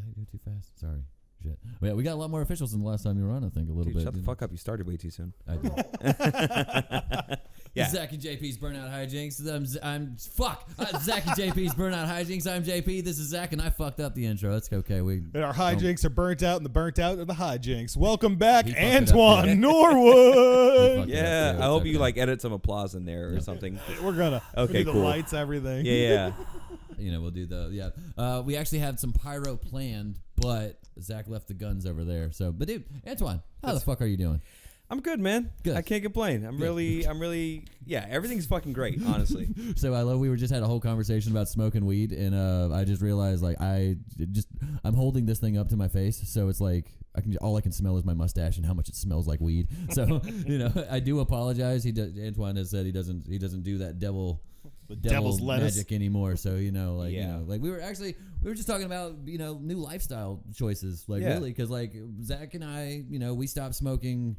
I go too fast? Sorry. Shit. Well, yeah, we got a lot more officials than the last time you were on, I think, a little bit. Shut the fuck up. You started way too soon. I did. Yeah. Zach and JP's Burnout Hijinks. I'm Zach and JP's Burnout Hijinks. I'm JP. This is Zach, and I fucked up the intro. That's okay. And our hijinks are burnt out, and the burnt out are the hijinks. Welcome back, He fucked it up, Antoine yeah. Norwood. Yeah. I hope you like edit some applause in there or something. We're gonna Okay, do the cool. lights, everything. Yeah. We'll do we actually had some pyro planned, but Zach left the guns over there. So, but dude, Antoine, how the fuck are you doing? I'm good, man. Good. I can't complain. I'm really, yeah, everything's fucking great, honestly. So we just had a whole conversation about smoking weed, and I just realized like I'm holding this thing up to my face, so it's like all I can smell is my mustache and how much it smells like weed. So I do apologize. Antoine has said he doesn't do that devil's lettuce magic anymore. So we were just talking about new lifestyle choices, really, because like Zach and I, we stopped smoking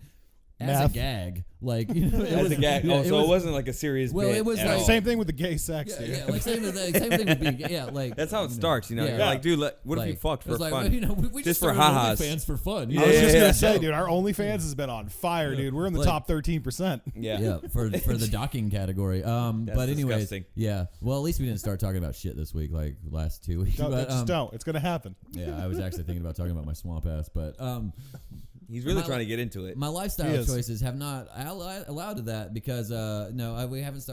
as a gag, like As a gag. It wasn't like a serious. Well, bit it was at like all. Same thing with the gay sex. yeah, like same thing with being like That's how it starts, Yeah. You're like, dude, what if you like, fucked for it's like, fun? we Just for started ha-has. OnlyFans for fun. I was just Yeah. gonna say, dude, our OnlyFans has been on fire, dude. We're in the Like- top 13%. Yeah, for the docking category. But anyways, disgusting. yeah. Well, at least we didn't start talking about shit this week, like last 2 weeks. No, but, just don't. It's gonna happen. Yeah, I was actually thinking about talking about my swamp ass, but He's really my- trying to get into it. my lifestyle He is. choices have not allowed to that because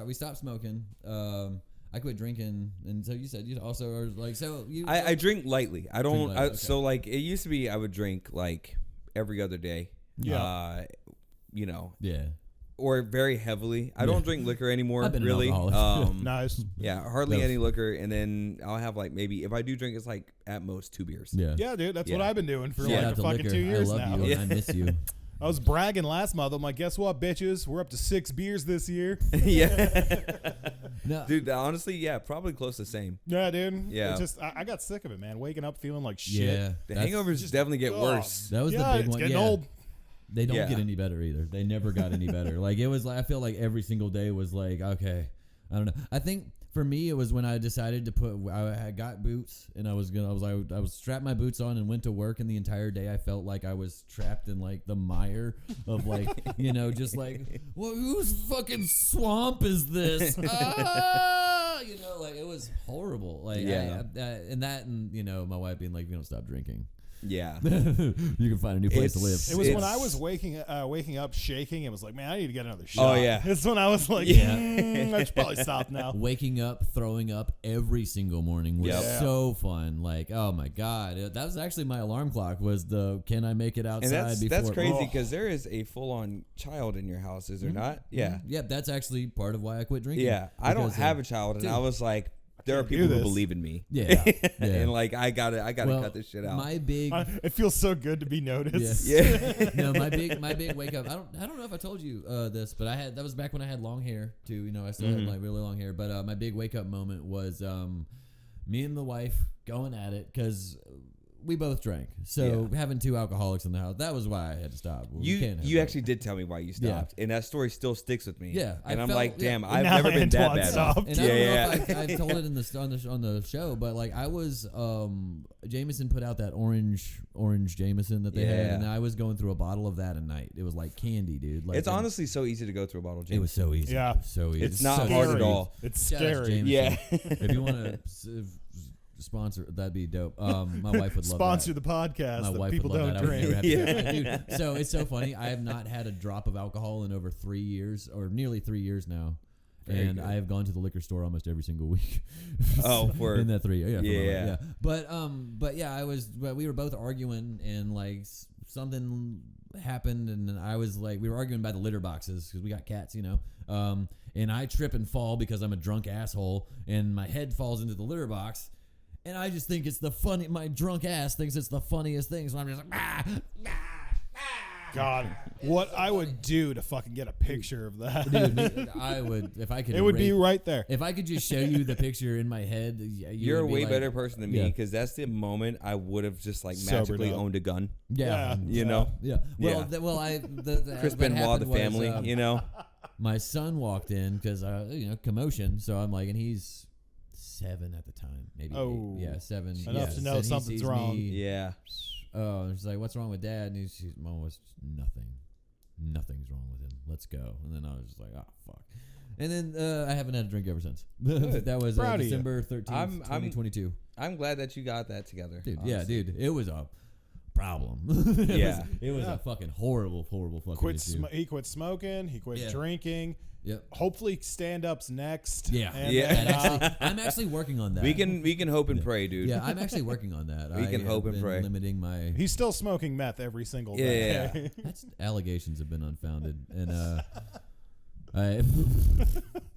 we stopped smoking. I quit drinking, and so you said you also are like so you. I drink lightly. I don't. lightly, okay. So like it used to be, I would drink like every other day. Yeah. yeah. Or very heavily. I don't drink liquor anymore. I've been an really. alcoholic. Nice. Yeah, hardly That was- any liquor, and then I'll have like maybe if I do drink, it's like at most 2 beers. Yeah. Yeah, dude, that's what Yeah. I've been doing for Shout like out a to fucking liquor. 2 years I love now. you, and I miss you. I was bragging last month. I'm like, guess what, bitches? We're up to 6 beers this year. Yeah. No. Dude, honestly, yeah, probably close to the same. Yeah, dude. Yeah. It's just I got sick of it, man. Waking up feeling like shit. Yeah. The That's- hangovers just- definitely get oh, worse. That was yeah, the big it's one. getting Yeah. old. They don't Yeah. get any better either. They never got any better. Like it was like I feel like every single day was like okay, I don't know. I think for me it was when I decided to I got boots and I was strapped my boots on and went to work, and the entire day I felt like I was trapped in like the mire of like just like well, whose fucking swamp is this? Like it was horrible. Like Yeah. and my wife being like, "You don't stop drinking." Yeah. You can find a new place to live. It was when It's- I was waking up shaking. It was like, man, I need to get another Oh, shot. yeah. It's when I was like, Yeah. I should probably stop now. Waking up, throwing up every single morning was Yep. so fun. Like, oh my god, that was actually my alarm clock. Was the can I make it outside And before? that's crazy Oh. because there is a full-on child in your house, is there not? Yeah. Yeah, that's actually part of why I quit drinking. Yeah. I don't Because, have a child, and dude, I was like, there are can't do people who this. believe in me. Yeah, yeah. And like I gotta Well, cut this shit out. My big, It feels so good to be noticed. Yeah. no, my big wake up. I don't know if I told you this, but that was back when I had long hair too. I still had like really long hair. But my big wake up moment was me and the wife going at it because we both drank. So having 2 alcoholics in the house, that was why I had to stop. You actually did tell me why you stopped, and that story still sticks with me. Yeah, and I I'm felt- like, damn, yeah. I've Now never been that Antoine bad. stopped. And I don't Yeah, know if I've told it on the show, but like I was Jameson put out that orange Jameson that they had, Yeah. and I was going through a bottle of that a night. It was like candy, dude. Like It's honestly so easy to go through a bottle of Jameson. it was so easy. Yeah. So easy. It's not so hard at scary. all. It's Shout out to scary. Jameson. Yeah. If you want to sponsor, that'd be dope. My wife would love Sponsor that. the podcast My that wife people would love don't that. I would never drink. have to do that. Dude, so it's so funny. I have not had a drop of alcohol in over 3 years, or nearly 3 years now. Very And good. I have gone to the liquor store almost every single week. Oh, for in that 3 years, yeah, Yeah. But yeah, we were both arguing, and like something happened, and then I was like, we were arguing by the litter boxes because we got cats, and I trip and fall because I'm a drunk asshole, and my head falls into the litter box. And I just think it's my drunk ass thinks it's the funniest thing. So I'm just like, God, what I would do to fucking get a picture of that. dude, I would, if I could. It would be erase- right there. If I could just show you the picture in my head, You're a would be way like, better person than me Yeah. because that's the moment I would have just like Sobered magically up. owned a gun. Yeah. You know? Yeah. Well, Yeah. Chris what Benoit, happened the was, family, you know? my son walked in because commotion. So I'm like, and he's 7 at the time, maybe. Oh. 8. Yeah, 7. Enough yeah. to know Said he something's sees wrong. me. Yeah. Oh, and she's like, "What's wrong with Dad?" And Mom was nothing. Nothing's wrong with him. Let's go. And then I was just like, "Oh fuck." And then I haven't had a drink ever since. That was Proud of you. December 13th, 2022. I'm glad that you got that together. Dude, honestly. yeah, dude, it was a problem. Yeah. It was Yeah. a fucking horrible fucking issue. He quit smoking. He quit Yeah. drinking. Yep. Hopefully, stand-ups next. Yeah. And Yeah. then, And I'm actually working on that. We can hope and pray, dude. Yeah, I'm actually working on that. We can I hope have and been pray. Limiting my. he's still smoking meth every single Yeah, day. yeah, That's allegations have been unfounded, and I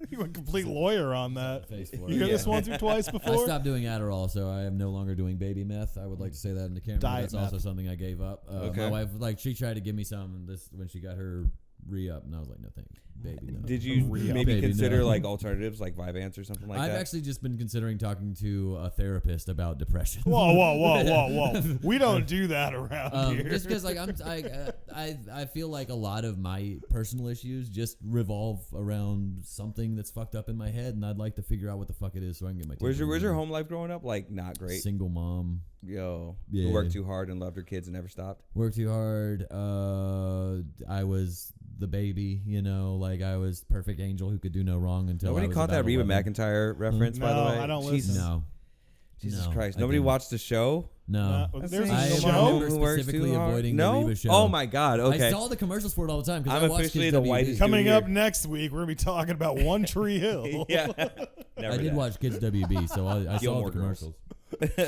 You went complete lawyer on that. face for You it. hear this Yeah. once or twice I before? stopped doing Adderall, so I am no longer doing baby meth. I would like to say that in the camera. Diet That's meth. also something I gave up. Okay. My wife, she tried to give me some this when she got her re-up, and I was like, no thanks, baby. No. Did you Re-up. maybe Baby, consider no. like alternatives like Vyvanse or something like I've that? actually just been considering talking to a therapist about depression. Whoa. We don't do that around here. Just because like I feel like a lot of my personal issues just revolve around something that's fucked up in my head, and I'd like to figure out what the fuck it is so I can get my. Where's teeth your removed. home life growing up? Like not great. Single mom. Yo, Yeah. who worked too hard and loved her kids and never stopped. Worked too hard. I was the baby, like I was perfect angel who could do no wrong until Nobody I was caught that about Reba 11. McEntire reference, by the No, way. I don't Jesus, listen. No, Jesus No, Christ! I Nobody didn't. watched the show. no. There's I a Someone show. remember who works specifically too hard? avoiding no? the Reba show. Oh my God! Okay, I saw the commercials for it all the time because I'm I watched officially Kids the WB. whitest Coming dude up here. next week, we're gonna be talking about One Tree Hill. Yeah, I did watch Kids WB, so I saw Gilmore the Girls. commercials.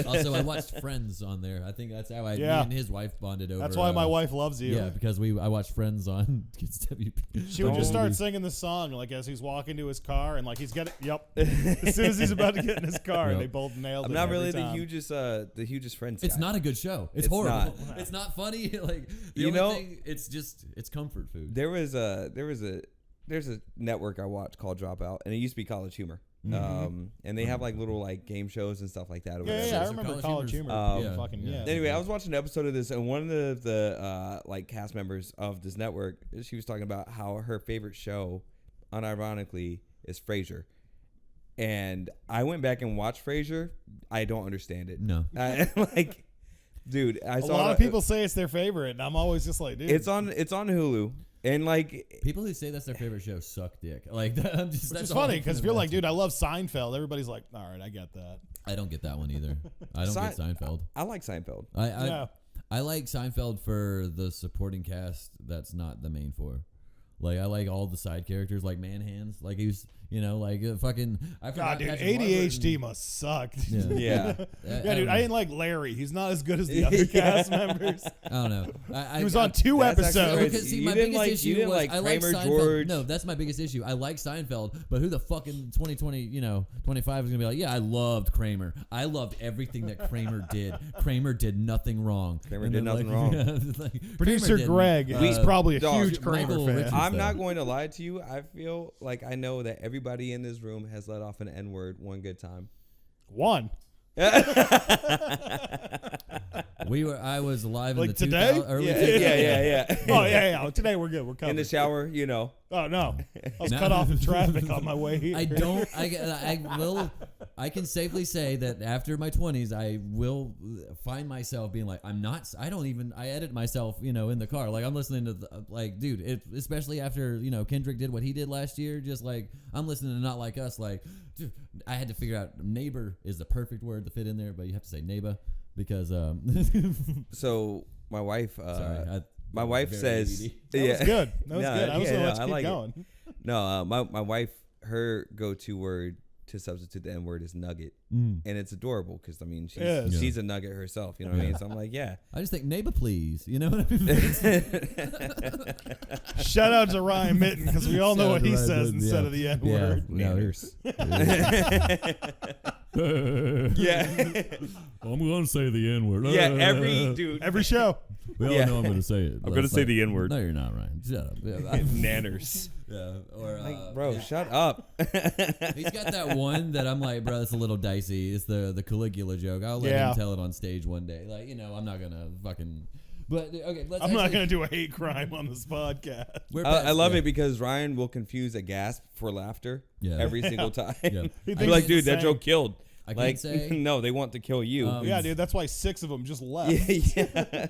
Also, I watched Friends on there. I think that's how me Yeah. and his wife bonded over. That's why my wife loves you. Yeah, because I watched Friends on Kids WB. She would just Don't. start singing the song like as he's walking to his car and like he's getting as soon as he's about to get in his car, Yep. they both nailed it. I'm not every really time. the hugest Friends. It's guy. not a good show. It's It's horrible. not. It's not funny. Like the You only know- thing, it's comfort food. There's a network I watched called Dropout, and it used to be College Humor. And they have like little like game shows and stuff like that. Or Yeah, whatever. yeah, I So remember College College Humor's- Humor. yeah, Fucking yeah. yeah. Anyway, I was watching an episode of this, and one of the like cast members of this network, she was talking about how her favorite show, unironically, is Frasier. And I went back and watched Frasier. I don't understand it. No. Like, dude, I A saw lot of people say it's their favorite, and I'm always just like, dude. It's on Hulu, and like People who say that's their favorite show suck dick. Like I'm just. which that's is all funny I because can if you're like, imagine. dude, I love Seinfeld. Everybody's like, all right, I get that. I don't get that one either. I don't get Seinfeld. I like Seinfeld. I like Seinfeld for the supporting cast. That's not the main four. Like I like all the side characters, like Man Hands. Like he's, like fucking. I God, forgot dude, Patrick ADHD Warburton. must suck. Yeah. Yeah. Yeah, don't dude, know. I didn't like Larry. He's not as good as the other cast members. I don't know. He was on 2 That's actually episodes. crazy. Because see, You my didn't biggest like- issue you didn't was like I like Kramer, Seinfeld. George. No, that's my biggest issue. I like Seinfeld, but who the fucking 2020, 25 is gonna be like, yeah, I loved Kramer. I loved everything that Kramer did. Kramer did nothing wrong. Kramer And did then, nothing wrong. Producer Kramer didn't. Greg, he's probably a dog, huge Kramer Michael fan. Richards. I'm not though. going to lie to you. I feel like I know that everybody in this room has let off an N-word one good time. One. I was alive Like in the today? 2000 early Yeah, 2000s. yeah. Oh, yeah. Today we're good. We're In coming. the shower, Oh, no. I was No. cut off in traffic on my way here. I can safely say that after my 20s, I will find myself being like, I edit myself, in the car. Like I'm listening to dude, especially after, Kendrick did what he did last year. Just like, I'm listening to Not Like Us. Like, dude, I had to figure out neighbor is the perfect word to fit in there, but you have to say neighbor because, So my wife, sorry, my wife very says, ADD. That was good. That was No, good. I was yeah, going to no, let I you like keep it. going. No, my wife, her go-to word to substitute the N-word is nugget, and it's adorable because Yes. she's a nugget herself. You know what I mean? So I'm like, yeah. I just think neighbor, please. You know what I mean? Shout out to Ryan Mitten because we all know Shout what out to he Ryan says Mitten, instead yeah. of the N word. Yeah. I'm going to say the N-word. Yeah, every dude. Every show. We all Yeah. know I'm going to say it. I'm gonna say the N-word. No, you're not, Ryan. Shut up. Yeah, Nanners. or Like, bro, shut up. he's got that one that I'm like, bro, it's a little dicey. It's the Caligula joke. I'll let Yeah. him tell it on stage one day. Like, I'm not gonna fucking. But okay, let's. I'm not going to do a hate crime on this podcast. I love it because Ryan will confuse a gasp for laughter Yeah. every single time. Yeah. He I'd thinks be like, it's the dude, that same. joke killed. I can't say. No, they want to kill you. Yeah, dude, that's why 6 of them just left. Yeah.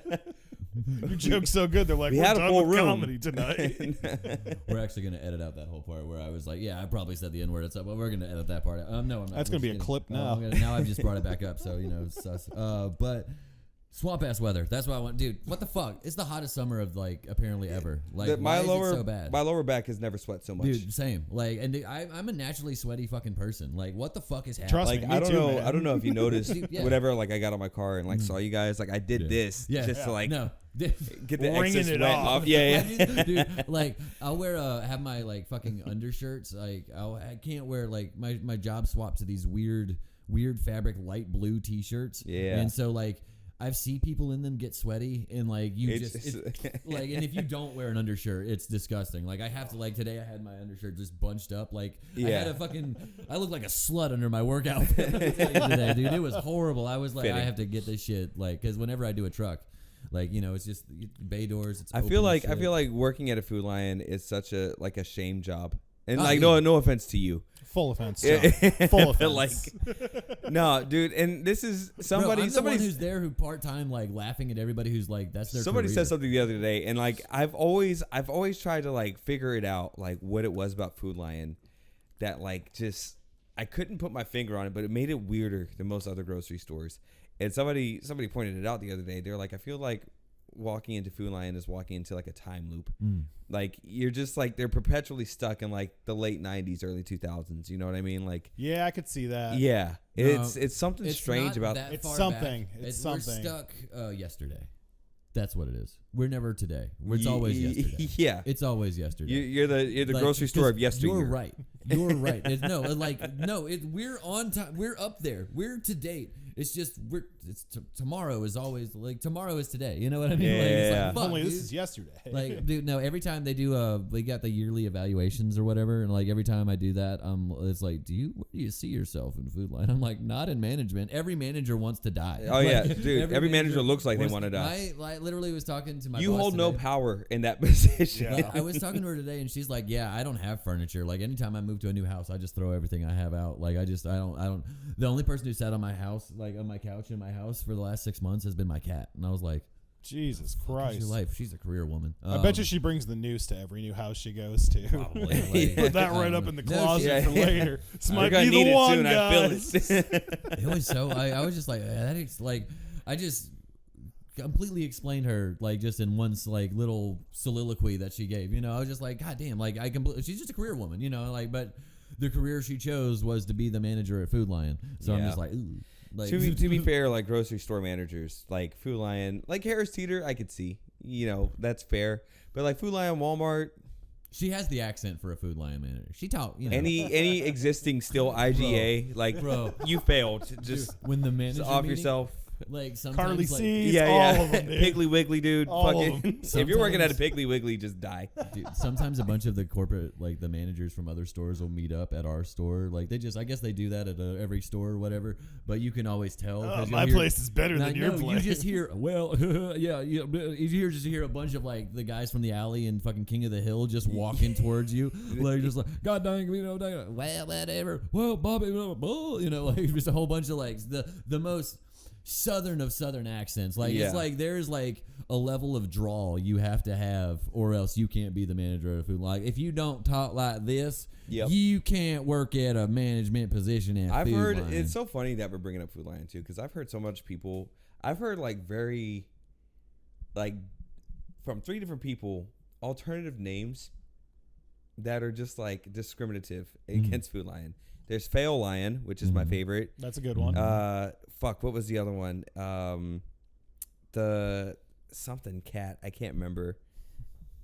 Your joke's so good, they're like, We we're had a done full with room. comedy tonight. We're actually going to edit out that whole part where I was like, yeah, I probably said the N-word. But we're going to edit that part out. No, I'm not. That's going to be a clip now. Now I've just brought it back up, so, it's sus. But swamp-ass weather. That's what I want. Dude, what the fuck? It's the hottest summer of, apparently ever. Like, why is it so bad? My lower back has never sweat so much. Dude, same. And dude, I'm a naturally sweaty fucking person. Like, what the fuck is happening? Trust me, I don't too, know. man. I don't know if you noticed. Dude, yeah. Whenever I got on my car and saw you guys, I did this just to no. get the Wringing excess it sweat off. off. Yeah. Dude, I'll wear have my fucking undershirts. I can't wear my job swapped to these weird fabric light blue t-shirts. Yeah. And so I've seen people in them get sweaty and and if you don't wear an undershirt, it's disgusting. I have to today I had my undershirt just bunched up. I had I looked like a slut under my work outfit today, dude. It was horrible. I was Fitting. I have to get this shit because whenever I do a truck, it's just bay doors. It's I feel open like working at a Food Lion is such a shame job. And dude. no offense to you. Full offense, John. Full offense. No, dude, and this is somebody. Bro, I'm the somebody one who's there who part time laughing at everybody who's that's their Somebody career. said something the other day, and I've always tried to figure it out what it was about Food Lion that just I couldn't put my finger on it, but it made it weirder than most other grocery stores. And somebody pointed it out the other day. They're like, I feel like walking into Food Lion is walking into a time loop. You're just they're perpetually stuck in the late 90s, early 2000s. You know what I mean? Yeah, I could see that. Yeah, No, it's something strange about that. It's far something. back. It's We're something. stuck yesterday. That's what it is. We're never today. It's always yesterday. Yeah, It's always yesterday. you're the grocery store of yesteryear. You're right. You're right. We're on time. We're up there. We're to date. It's just tomorrow is always tomorrow is today. You know what I mean? Yeah. Fuck, Only this dude. is yesterday. Dude, no. Every time they do, they got the yearly evaluations or whatever, and every time I do that, it's where do you see yourself in Food Line? I'm not in management. Every manager wants to die. Oh yeah, dude. Every manager looks like they want to die. I literally was talking to my. You boss hold no today. power in that position. Yeah. I was talking to her today, and she's like, "Yeah, I don't have furniture. Anytime I move to a new house, I just throw everything I have out. I don't. The only person who sat on my house, on my couch in my house for the last 6 months, has been my cat." And I was like, Jesus "What's Christ. your life? She's a career woman." I bet you she brings the noose to every new house she goes to. Probably. Put that right up in the closet for later. This We're might gonna be need the it one, soon. guys. I feel it. It was so. I was just that is I just completely explained her just in one little soliloquy that she gave. I was just God damn. She's just a career woman. But the career she chose was to be the manager at Food Lion. So I'm Yeah. just ooh. To be fair, grocery store managers, Food Lion, Harris Teeter, I could see. That's fair. But Food Lion, Walmart, she has the accent for a Food Lion manager. She taught any existing still IGA, Bro. you failed. Just when the manager off meeting, yourself. Sometimes Carly C. Yeah, all of them, dude. Piggly Wiggly, dude. All of Fucking, them. if you're working at a Piggly Wiggly, just die. Dude, sometimes a bunch of the corporate the managers from other stores will meet up at our store. I guess they do that at every store or whatever. But you can always tell. My place is better than your place. You just hear you just hear a bunch of the guys from the alley and fucking King of the Hill just walking towards you, God dang, well, whatever. Well, Bobby, just a whole bunch of the most southern of southern accents. It's there's a level of drawl you have to have, or else you can't be the manager of Food Lion. If you don't talk like this, Yep. you can't work at a management position at I've Food heard Lion. it's so funny that we're bringing up Food Lion too, because I've heard so much people. I've heard very from 3 different people alternative names that are just discriminative against Food Lion. There's Fail Lion, which is my favorite. That's a good one. What was the other one? The something cat. I can't remember.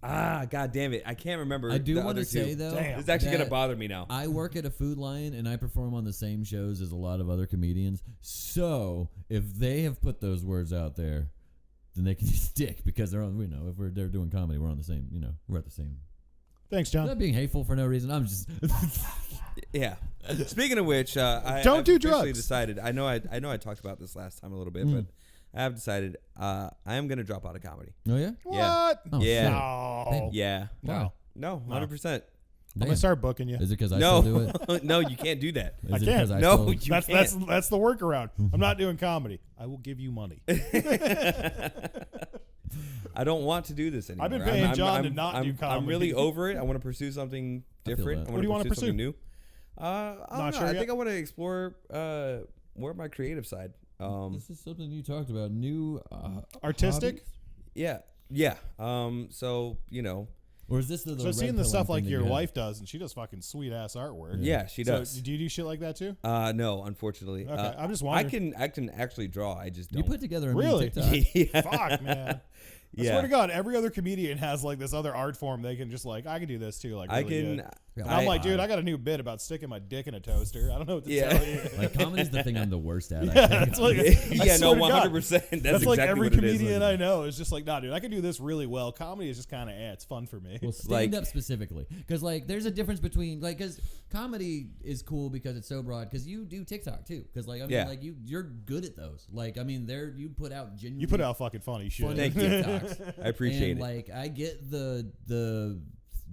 God damn it. I can't remember. I do the want other to say two. though, Damn. It's actually going to that bother me now. I work at a Food Lion and I perform on the same shows as a lot of other comedians. So if they have put those words out there, then they can just dick because they're on. If they're doing comedy, we're on the same. We're at the same. Thanks, John. Not being hateful for no reason. I'm just. Yeah. Speaking of which, I've do officially drugs. decided. I know I talked about this last time a little bit, but I have decided I am going to drop out of comedy. Oh yeah. What? Oh, Yeah. No. Yeah. Wow. No, 100%. I'm gonna start booking you. Is it because I still do No, it? no, you can't do that. Is I it can't. 'cause I No, still- you That's the workaround. I'm not doing comedy. I will give you money. I don't want to do this anymore. I've been paying John to not do comedy. I'm really over it. I want to pursue something different. that. I What do you want to pursue something new. Not I don't know. sure I yet? think I want to explore more of my creative side. This is something you talked about. New Artistic? hobbies? Yeah. So Or is this the So red seeing the pilling stuff thing like that your you had? wife does, and she does fucking sweet ass artwork. yeah, she does. So do you do shit like that too? No, unfortunately. Okay, I'm just I wondering. can actually draw. I just don't. You put together a Really? new TikTok. yeah. Fuck, man. I Yeah. swear to God, every other comedian has like this other art form. They can just like, I can do this too. Like, I really can. good. Yeah, And I'm like, dude, I got a new bit about sticking my dick in a toaster. I don't know what to Yeah. tell you. Like comedy's the thing I'm the worst at. Yeah, I think. it's like, yeah, no, I swear to God, 100%. That's That's like exactly every what it is. comedian I know is just like, nah, dude, I can do this really well. Comedy is just kind of, it's fun for me. Well, stand Like- up specifically, because like there's a difference between like because comedy is cool because it's so broad. Because you do TikTok too. Because like I mean, Yeah. like you're good at those. Like I mean, you put out genuine. You put out fucking funny shit. funny Thank you. TikToks. I appreciate and it. like I get the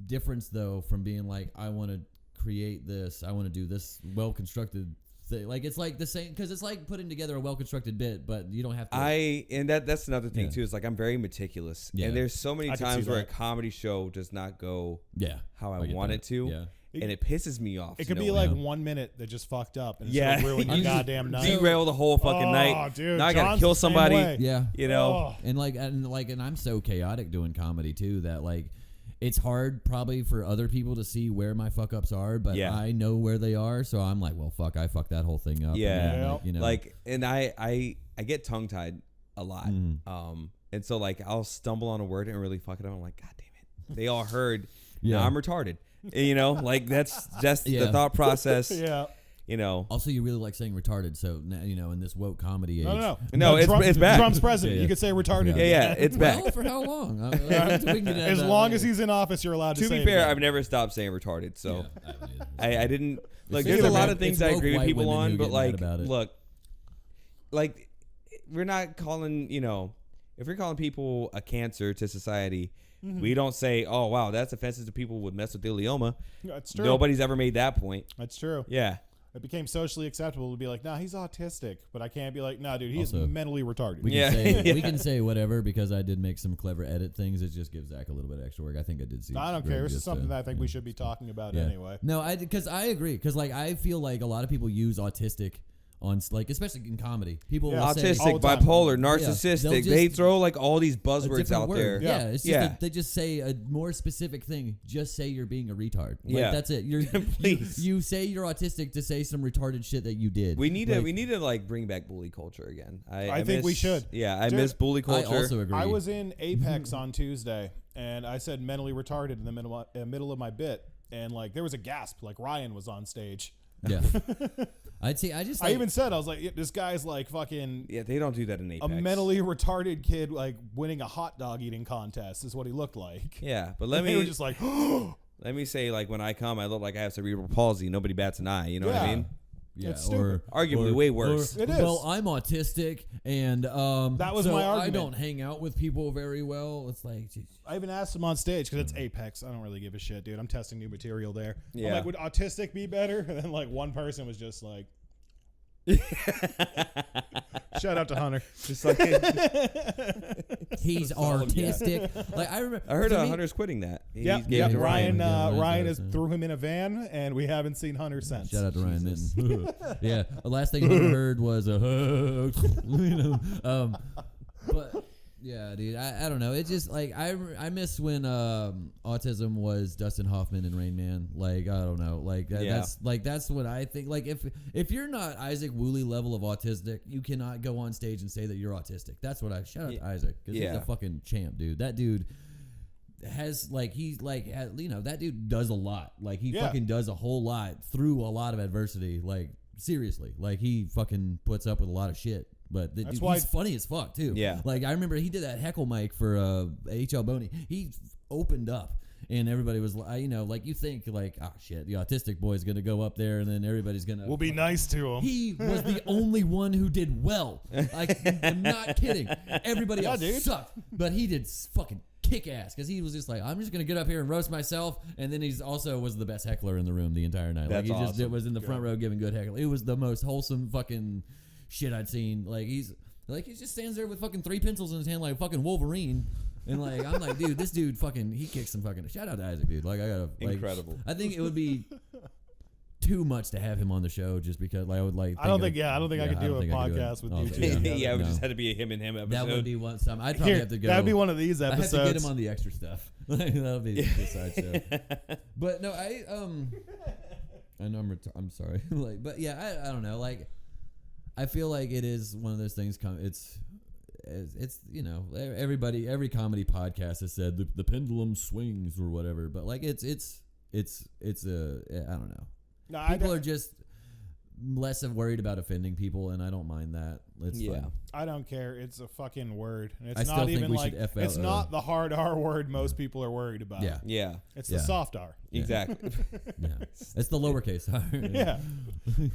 difference though from being like I want to create this, I want to do this well constructed thing. Like it's like the same because it's like putting together a well constructed bit, but you don't have to. And that's another thing Yeah. too. Is like I'm very meticulous, Yeah. and there's so many I can times see where a that. comedy show does not go yeah how I get want that. it to, Yeah. and it pisses me off. It could to be no like end. 1 minute that just fucked up and it's Yeah. gonna ruin your You just goddamn night. derail the whole fucking Oh, night. dude, Now I gotta John's kill the same somebody. way. Yeah. You know, Oh. And I'm so chaotic doing comedy too that like it's hard probably for other people to see where my fuck ups are, but Yeah. I know where they are, so I'm like, well, fuck, I fucked that whole thing up. Yeah. And then, Yeah. like, you know, like, and I get tongue tied a lot. And so like I'll stumble on a word and really fuck it up. I'm like, God damn it, they all heard. Yeah. Now I'm retarded. You know, like that's just Yeah. the thought process. Yeah. You know, also you really like saying retarded, so now, you know, in this woke comedy age. No, it's back. Trump's president. Yeah, You yeah. could say retarded. yeah, it's back. Well, for how long? As long as he's in office, you're allowed to To say be it fair, again. I've never stopped saying retarded. So Yeah, I haven't either. I didn't like. It's There's a either lot woke- of things it's I woke agree with white people women on, who but get mad like, about it. look, like we're not calling. You know, if you're calling people a cancer to society, we don't say, "Oh, wow, that's offensive to people with mesothelioma." That's true. Nobody's ever made that point. That's true. Yeah. It became socially acceptable to be like, nah, he's autistic, but I can't be like, nah, dude, he's Also, mentally retarded. We can, Yeah. say, Yeah. we can say whatever because I did make some clever edit things. It just gives Zach a little bit of extra work. I think I did see. I don't Greg care. This is just, something that I think we yeah. should be talking about Yeah. anyway. No, because I agree. Because like I feel like a lot of people use autistic on like especially in comedy. People Yeah. will say, All Autistic, the time. bipolar, they'll narcissistic. just- They throw like all these a buzzwords different out word. there. Yeah, it's just Yeah. that they just say a more specific thing. Just say you're being a retard. Like, Yeah. that's it. You're Please. you say you're autistic to say some retarded shit that you did. We need Like, to like bring back bully culture again. I think we should. Yeah, I Dude, miss bully I culture. also agree. I was in Apex on Tuesday, and I said mentally retarded in the middle of my bit, and like there was a gasp, like Ryan was on stage. Yeah. I'd say I just I like, even said I was like, yeah, this guy's like fucking Yeah, they don't do that in a Apex. mentally retarded kid, like winning a hot dog eating contest is what he looked like. Yeah, but They were just like, let me say, like when I come, I look like I have cerebral palsy. Nobody bats an eye. You know what I Yeah. mean? yeah, It's stupid. Arguably way worse. It is. Well, I'm autistic, and That was so my I argument. don't hang out with people very well. It's like, geez. I even asked him on stage because it's Apex. I don't really give a shit, dude. I'm testing new material there. I'm Yeah. like, would autistic be better? And then like one person was just like, shout out to Hunter. Just like he's artistic. Like I remember, I heard to me- Hunter's quitting that. Yep, He's yep. getting Ryan, Ryan. Ryan Yeah. has threw him in a van, and we haven't seen Hunter since. Shout out to Ryan Minton. Yeah, the last thing I heard was a, you know, but yeah, dude, I don't know. It's just like I miss when autism was Dustin Hoffman and Rain Man. Like I don't know, like Yeah. that's what I think. Like if you're not Isaac Woolley level of autistic, you cannot go on stage and say that you're autistic. That's what I shout out to Isaac because he's Yeah. a fucking champ, dude. That dude has like he's like you know that dude does a lot. Like he Yeah. fucking does a whole lot through a lot of adversity. Like seriously, like he fucking puts up with a lot of shit. But That's dude, why- he's funny as fuck too. Yeah. Like I remember he did that heckle mic for H.L. Boney. He opened up. And everybody was, you know, like you think, like, oh shit, the autistic boy's gonna go up there, and then everybody's gonna. We'll be nice to him. He was the only one who did well. Like, I'm not kidding. Everybody else dude. sucked, but he did fucking kick ass because he was just like, I'm just gonna get up here and roast myself, and then he's also was the best heckler in the room the entire night. That's like he just awesome. was in the front row giving good heckle. It was the most wholesome fucking shit I'd seen. Like he just stands there with fucking 3 pencils in his hand like fucking Wolverine. And like I'm like, dude, this dude fucking he kicks some fucking shout out to Isaac, dude. Like I gotta like, Incredible. I think it would be too much to have him on the show just because like I would like. I don't think I could do a podcast with you two. Yeah, it would No. just have to be a him and him episode. That would be one time. I'd probably have to go. That'd be one of these I have episodes. to get him on the extra stuff. Like, that'll be the side show. But no, I know I'm sorry. Like, but yeah, I don't know. Like, I feel like it is one of those things. It's you know every comedy podcast has said the pendulum swings or whatever. But like it's I don't know. No, People are just less worried about offending people, and I don't mind that. It's fun. I don't care. It's a fucking word. It's I not still think even we like should it's not the hard R word most people are worried about. Yeah. Yeah, It's the soft R. exactly. Yeah. It's the lowercase R. Yeah.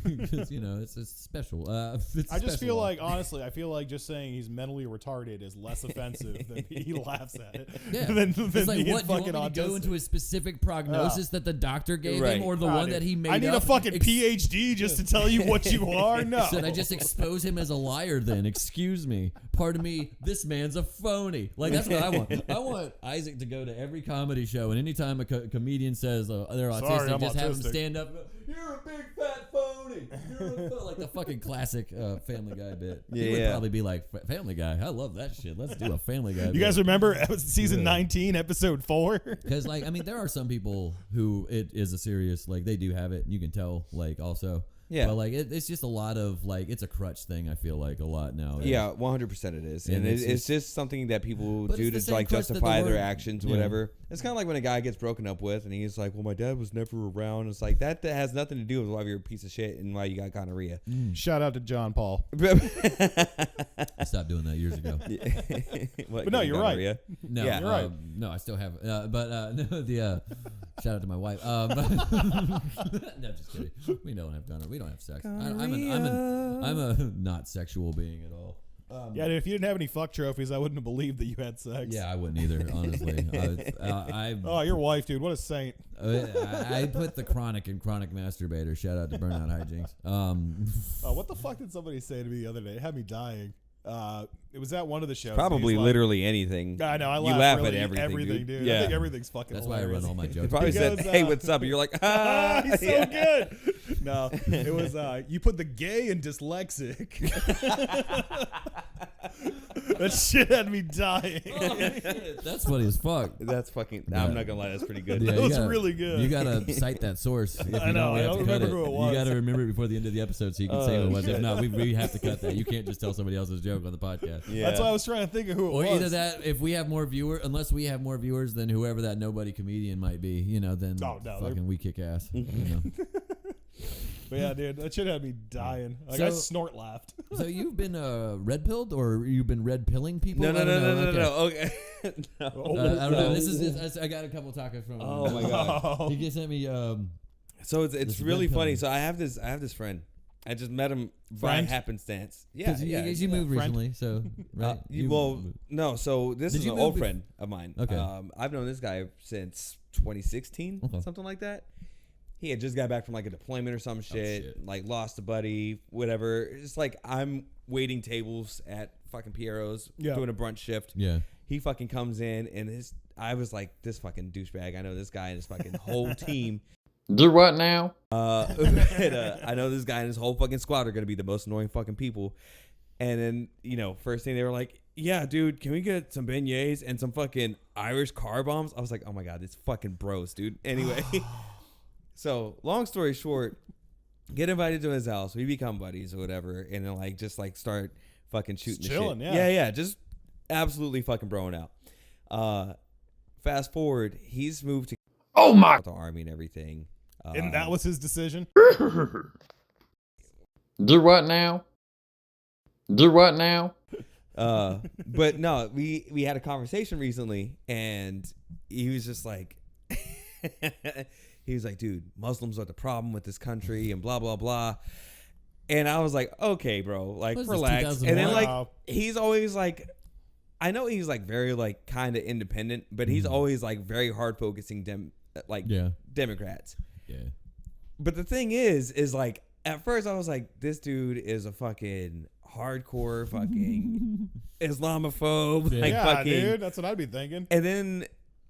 Because you know it's special. I just feel like honestly, I feel like just saying he's mentally retarded is less offensive than he laughs at it. Yeah. than It's like, being what do you fucking want me to go autistic. into a specific prognosis that the doctor gave Right. him, or the Nah, one dude. that he made? I need a up? fucking PhD just to tell you what you are. No. Should I just expose him as a liar then? Excuse me. Pardon me. This man's a phony. Like, that's what I want. I want Isaac to go to every comedy show, and anytime a comedian says they're autistic, Sorry, I'm just have him autistic. stand up and go, "You're a big fat phony. You're a like the fucking classic Family Guy bit. He would Yeah. probably be like, Family Guy. I love that shit. Let's do a Family Guy You guys bit. remember season 19, episode 4? Because, like, I mean, there are some people who it is a serious, like, they do have it. And you can tell, like, also. Yeah. But, like, it's just a lot of, like, it's a crutch thing, I feel like, a lot now. Yeah, 100% it is, and And it's just something that people But do it's the to same like crutch that the justify their word- actions, Yeah. whatever. It's kind of like when a guy gets broken up with, and he's like, "Well, my dad was never around." It's like that has nothing to do with why you're a piece of shit and why you got gonorrhea. Shout out to John Paul. I stopped doing that years ago. But no, you're right. No, Yeah. You're right. No, I still have it. No, the shout out to my wife. No, just kidding. We don't have gonorrhea. We don't have sex. I'm a not sexual being at all. Yeah, dude, if you didn't have any fuck trophies, I wouldn't have believed that you had sex. Yeah, I wouldn't either, honestly. Oh, your wife, dude. What a saint. I put the chronic in chronic masturbator. Shout out to Burnout Hijinks. What the fuck did somebody say to me the other day? It had me dying. It was at one of the shows. Probably He was like- literally anything. I know. I You laugh laugh really at everything, dude. Yeah. I think everything's fucking That's why I hilarious. run all my He jokes. probably said, Because, "Hey, what's up?" And you're like, "Ah, He's so yeah." good. No, it was you put the gay and dyslexic. That shit had me dying. That's funny as fuck. That's fucking. Nah, I'm not gonna lie, that's pretty good. Yeah, That you was gotta- really good. You gotta cite that source. If I you know, we I have don't to cut remember who it was. You gotta remember it before the end of the episode so you can say who it was. If shit. not, we have to cut that. You can't just tell somebody else's joke on the podcast. Yeah. That's why I was trying to think of who it Or was. either that, if we have more viewers, unless we have more viewers than whoever that nobody comedian might be, then Oh, no, fucking we kick ass. But yeah, dude, that shit had me dying. Like I So- snort laughed. So you've been red pilled, or you've been red pilling people? No, I no, don't no, know. no, no, Okay. no. Okay. No. I don't know. This is. I got a couple tacos from. Oh my god. He just sent me. So it's This is really red funny. pilling. So I have this friend. I just met him by Friend? happenstance. Yeah, Because yeah. you moved friend. recently, so right. Well, no. So this Did is you an move old bef- friend of mine. Okay. I've known this guy since 2016, Okay. something like that. He had just got back from like a deployment or some shit, shit. like lost a buddy, whatever. It's like I'm waiting tables at fucking Piero's, Yeah. doing a brunch shift. yeah. He fucking comes in and I was like, this fucking douchebag. I know this guy and his fucking whole team. Do what now? I know this guy and his whole fucking squad are gonna be the most annoying fucking people. And then, first thing they were like, "Yeah, dude, can we get some beignets and some fucking Irish car bombs?" I was like, "Oh my god, it's fucking bros, dude." Anyway, so long story short, get invited to his house. We become buddies or whatever, and then just start fucking shooting the chilling, shit. yeah. Yeah, just absolutely fucking broing out. Fast forward, he's moved to the army and everything. And that was his decision. Do what now? Do what now? But no, we had a conversation recently, and he was just like, he was like, "Dude, Muslims are the problem with this country," and blah blah blah. And I was like, "Okay, bro, What is this, relax." And then 2001? Wow. he's always like, I know he's like very like kind of independent, but he's always like very hard focusing Democrats. Yeah. But the thing is like at first I was like, this dude is a fucking hardcore fucking Islamophobe. Yeah. Like fucking, dude, that's what I'd be thinking. and then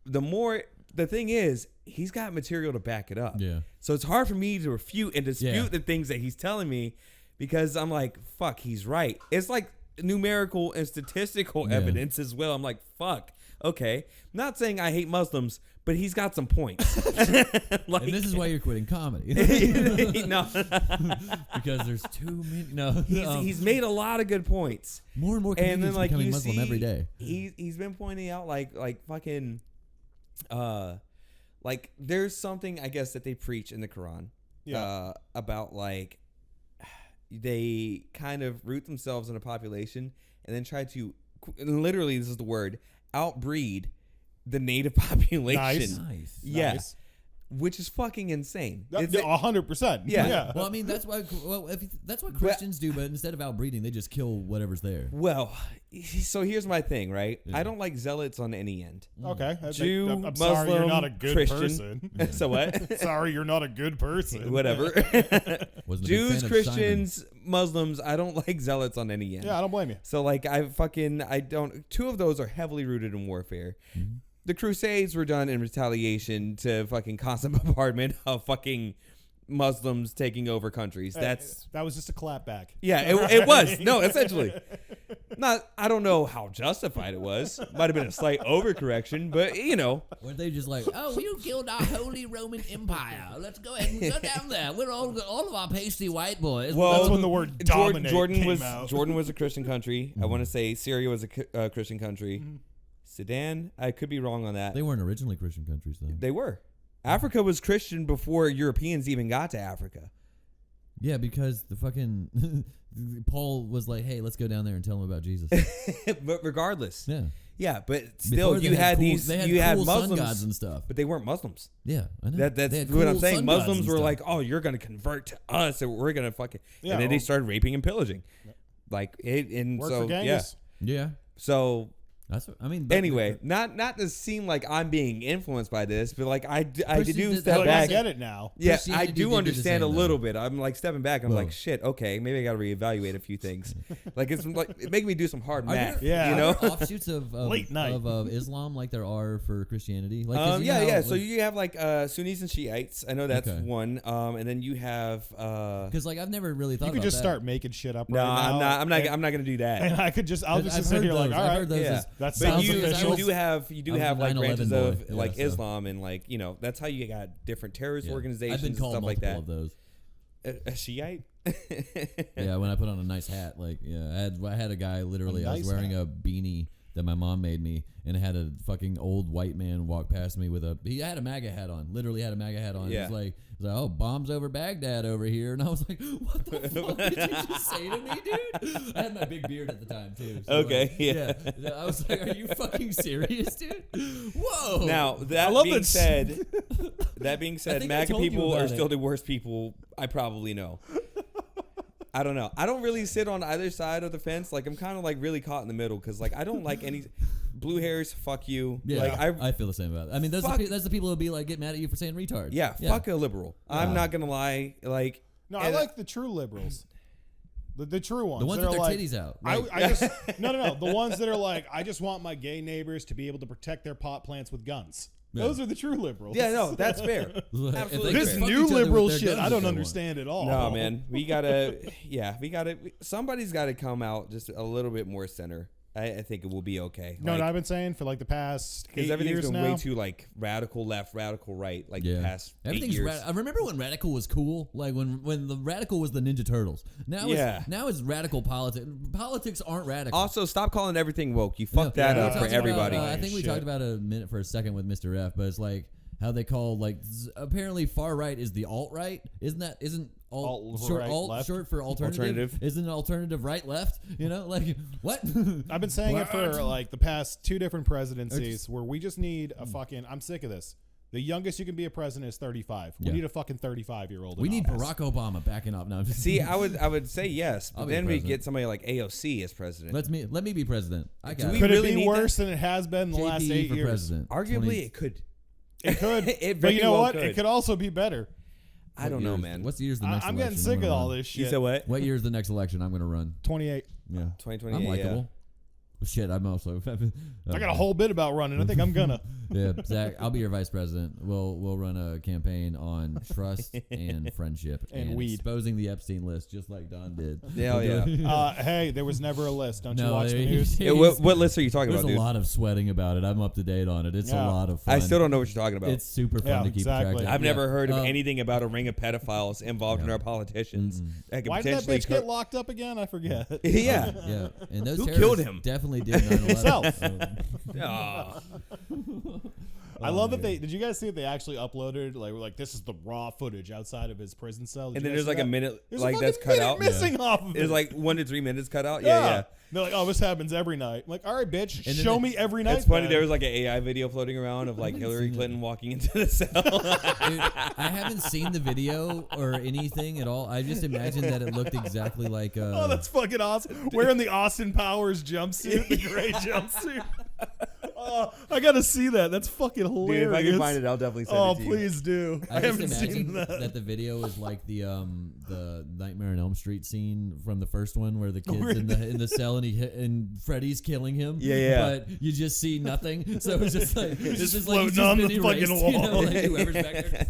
the thing is, he's got material to back it up. Yeah. So it's hard for me to refute and dispute Yeah. the things that he's telling me because I'm like, fuck, he's right. It's like numerical and statistical evidence as well. I'm like, fuck, okay. Not saying I hate Muslims, but he's got some points. Like, and this is why you're quitting comedy. No. Because there's too many. No. He's made a lot of good points. More and more comedians And then like becoming you Muslim see, every day. He's been pointing out like fucking like there's something I guess that they preach in the Quran about like they kind of root themselves in a population and then try to literally, this is the word, outbreed the native population. Nice. Yeah. Nice. Which is fucking insane. 100%. Yeah. Well, I mean, that's why. Well, that's what Christians do, but instead of outbreeding, they just kill whatever's there. Well, so here's my thing, right? I don't like zealots on any end. Okay. Jew, I'm Muslim, sorry you're not a good Christian. person. So what? Sorry you're not a good person. Whatever. Wasn't a big Jews, fan of Christians, Muslims, I don't like zealots on any end. Yeah, I don't blame you. So like I don't, two of those are heavily rooted in warfare. Mm-hmm. The Crusades were done in retaliation to fucking constant bombardment of fucking Muslims taking over countries. That was just a clapback. Yeah, it was. No, essentially. I don't know how justified it was. Might have been a slight overcorrection, but you know. Were they just like, oh, you killed our Holy Roman Empire. Let's go ahead and go down there. We're all of our pasty white boys. Well, That's when the word dominate came out. Jordan was a Christian country. I want to say Syria was a Christian country. Sudan, I could be wrong on that. They weren't originally Christian countries, though. They were. Africa was Christian before Europeans even got to Africa. Yeah, because the fucking Paul was like, "Hey, let's go down there and tell them about Jesus." But regardless, yeah, but still, Before you had they had cool Muslims sun gods and stuff. but they weren't Muslims. Yeah, I know. That's They had what I'm cool saying. sun gods Muslims and were stuff. like, "Oh, you're going to convert to us, and we're going to fucking," and then they started raping and pillaging, like it. And Work so for Genghis. Yeah, so that's what I mean. anyway, not to seem like I'm being influenced by this, but like I do Christians step I back. get it now. Yeah, I Christianity do did the understand a same, little though. bit. I'm like stepping back. I'm Whoa. like, shit. Okay, maybe I got to reevaluate a few things. Like it's like it making me do some hard math. Yeah. you Are know. there offshoots of Late night. of Islam like there are for Christianity? Like, 'cause you know Yeah. how, So you have like Sunnis and Shiites. I know that's Okay. one. And then you have. because like I've never really thought You could about just that. start making shit up No, right now. I'm not and- gonna do that. And I could just, I'll just I've sit heard here like, those. all I've right, heard those Yeah. as- that But sounds you official. do have I was like a 9/11 branches boy. of Yeah, like so- Islam and like that's how you got different terrorist Yeah. organizations I've been and called stuff like multiple that. of those. A Shiite. Yeah, when I put on a nice hat, like I had a guy literally. I was nice wearing hat. a beanie that my mom made me, and it had a fucking old white man walk past me with he had a MAGA hat on. Literally had a MAGA hat on. Yeah. He was like, oh, bombs over Baghdad over here, and I was like, what the fuck did you just say to me, dude? I had my big beard at the time too. So Okay, like, yeah. I was like, are you fucking serious, dude? Whoa. Now that love being that- said, think I MAGA told you people about are it. still the worst people I probably know. I don't know. I don't really sit on either side of the fence. Like I'm kind of like really caught in the middle because like I don't like any blue hairs. Fuck you. Yeah, Like I feel the same about it. I mean, that's Fuck. the people who be like get mad at you for saying retard. fuck a liberal. I'm not gonna lie. Like No, I and- like the true liberals. The true ones. The ones that with are their like, titties out. I Right? just no. The ones that are like, I just want my gay neighbors to be able to protect their pot plants with guns. Yeah. Those are the true liberals. Yeah, no, that's fair. If they Absolutely could This fair. fuck new each other liberal with their shit, guns I if don't they want. understand at all. No, man, we gotta. Somebody's got to come out just a little bit more center. I think it will be okay. No, Like, I've been saying for like the past 8 because everything's years been now. way too like radical left, radical right. Like Yeah. the past 8 Everything's years. I remember when radical was cool, like when the radical was the Ninja Turtles. Now Yeah. now it's radical politics. Politics aren't radical. Also, stop calling everything woke. You fucked that Yeah, up we for talked everybody. I think we Shit. talked about it a minute for a second with Mr. F, but it's like how they call like apparently far right is the alt right. Isn't alt short Alt-right alt left. short for alternative? Alternative. Isn't an alternative right left? You know, like what? I've been saying it for like the past 2 different presidencies where we just need a fucking, I'm sick of this. The youngest you can be a president is 35. Yeah. We need a fucking 35-year-old. We need Barack Obama backing up now. See, I would say yes, but I'll be then we president. get somebody like AOC as president. Let me be president. I got we it. Could really it be need worse than it has been the last 8 for years? president. Arguably, it could. It could. It But very you know well what? could. It could also be better. I don't know, man. What's the year's the next I'm election? getting sick of gonna all run? this You shit. said what? What year's the next election I'm going to run? 28. Yeah. 2028. I'm likable. Yeah. Shit, I'm also. I got a whole bit about running. I think I'm gonna. Yeah, Zach, I'll be your vice president. We'll run a campaign on trust and friendship And weed. exposing the Epstein list, just like Don did. Hell yeah. Hey, there was never a list. Don't you No, watch the there- news? Yeah, what list are you talking There's about, a dude? lot of sweating about it. I'm up to date on it. It's a Yeah. lot of fun. I still don't know what you're talking about. It's super fun Yeah, to keep exactly. track of. I've Yeah. never heard of anything about a ring of pedophiles involved in our politicians. That could Why did that potentially bitch get locked up again? I forget. Yeah. Yeah, and those Who terrorists killed him? definitely did 9/11. Himself. Aw. I love that they. Did you guys see that they actually uploaded like this is the raw footage outside of his prison cell? Did And you then guys there's like see a that? minute There's like a that's fucking cut minute out. missing off of it. It's like 1 to 3 minutes cut out. Yeah. They're like, oh, this happens every night. I'm like, all right, bitch, And then show they- me every night. It's funny. then. There was like an AI video floating around of like Hillary Clinton walking into the cell. Dude, I haven't seen the video or anything at all. I just imagined that it looked exactly like. Oh, that's fucking awesome. Wearing the Austin Powers jumpsuit, the gray jumpsuit. Oh, I gotta see that. That's fucking hilarious. Dude, if I can find it, I'll definitely send Oh, it to you. please do. I I just haven't seen imagine that. that the video is like the Nightmare on Elm Street scene from the first one where the kid's in the cell and Freddy's killing him. Yeah. But you just see nothing, so it's just like it's just just like he's floating on been the fucking erased, you know, wall. like whoever's back there.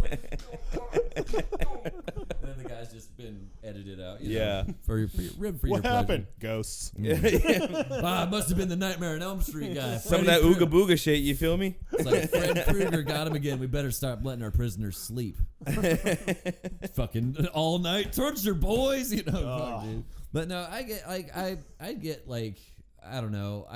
Just like, and then the guy's just been edited out. You Yeah. know, for your What pleasure. happened? Ghosts. It must have been the Nightmare on Elm Street guy. Some of that Freddy ooga booga shit. You feel me? It's like Fred Krueger got him again. We better start letting our prisoners sleep. Fucking all night torture, boys. You know, fuck, dude. But no, I get like I get like I don't know.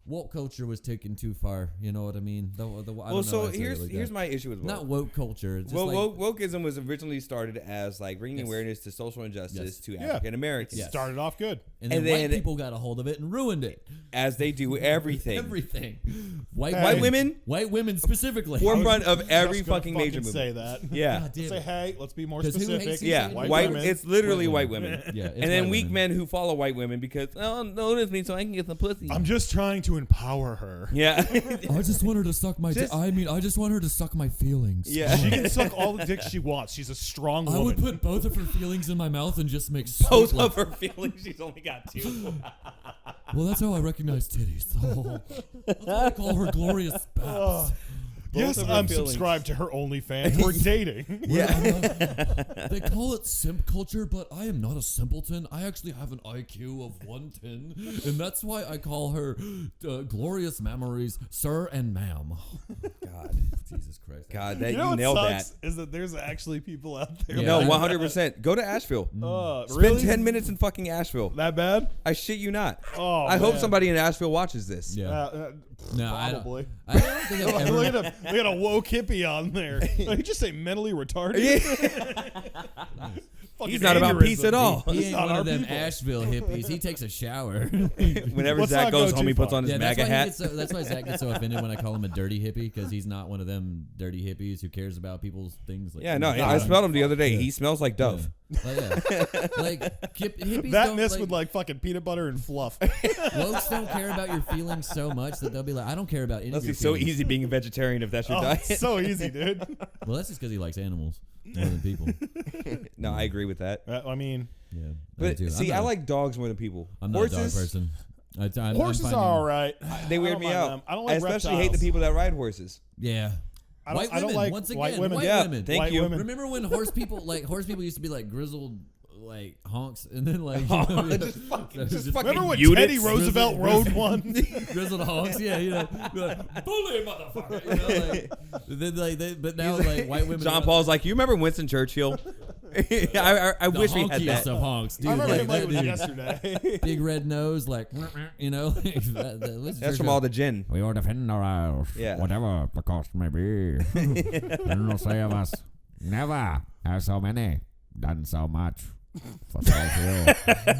Woke culture was taken too far. You know what I mean? I don't know Well, so why I said it here's like here's that. my issue with woke. Not woke culture. It's just Well, like, wokeism was originally started as like bringing Yes. awareness to social injustice Yes. to Yeah. African Americans, Yes. Started off good. and then and white then- people got a hold of it and ruined it. as they do everything. Everything. White Hey. White women specifically. forefront of every Just gonna fucking major movement. say that. Yeah. God damn Say, it. hey, let's be more 'Cause who specific. hates these Yeah, things? white. women. It's literally White white women. Yeah, it's and then white weak women. men who follow white women because notice me so I can get some pussy. I'm just trying to empower her. Yeah, I just want her to suck my. I just want her to suck my feelings. yeah. She can suck all the dick she wants. She's a strong woman. I would put both of her feelings in my mouth and just make Both sweet of love. her feelings. She's only got two. Well, that's how I recognize titties. Oh, that's why I call her glorious babs. Yes, of her I'm feelings. subscribed to her OnlyFans. We're dating. They call it simp culture, but I am not a simpleton. I actually have an IQ of 110, and that's why I call her glorious memories, sir and ma'am. God, Jesus Christ. God, that You know you what nailed sucks that. is that there's actually people out there. Yeah. No, I- 100%. Go to Asheville. Spend Really? 10 minutes in fucking Asheville. That bad? I shit you not. Oh, I hope man. somebody in Asheville watches this. Yeah. No, No, probably. I don't think I've ever. Look at him. Look at a woke hippie on there. Did he just say mentally retarded? Fucking He's not about aneurysm. peace at all. He That's ain't not one our of them people. Asheville hippies. He takes a shower. Whenever Let's Zach not goes go home, too he puts far. on his Yeah, that's MAGA why, hat. that's why Zach gets so offended when I call him a dirty hippie, because he's not one of them dirty hippies who cares about people's things. Like Yeah, no, I smelled him the other day. Yeah. He smells like Dove. Like hippies That don't, mixed like, with like fucking peanut butter and fluff. wokes don't care about your feelings so much that they'll be like, I don't care about any Must of your be so feelings. easy being a vegetarian if that's your Oh, diet. it's so easy, dude. Well, that's just because he likes animals more than people. No, I agree with that. I mean, Yeah, I But do too. see, I'm I not- like dogs more than people. I'm not Horses, a dog person. I'm horses finding- are all right. they I weird don't me mind out. them. I don't like especially hate the reptiles. people that ride horses. Yeah. I don't- White I don't women, like once again, white women. White Yeah, women. thank White you. women. Remember when horse people used to be like grizzled like honks, and then like Just fucking Remember when units. Teddy Roosevelt rode one? grizzled honks, yeah, you know, be like, bully motherfucker, you know, like, but now like white women. John Paul's like, you remember Winston Churchill? I the wish we had honkiest that. of honks, dude. I remember him like it was dude, yesterday. big red nose, like you know. That's from all the gin. We are defending our house, Yeah. whatever the cost may be. And no say of us, never has so many done so much. Fuck off,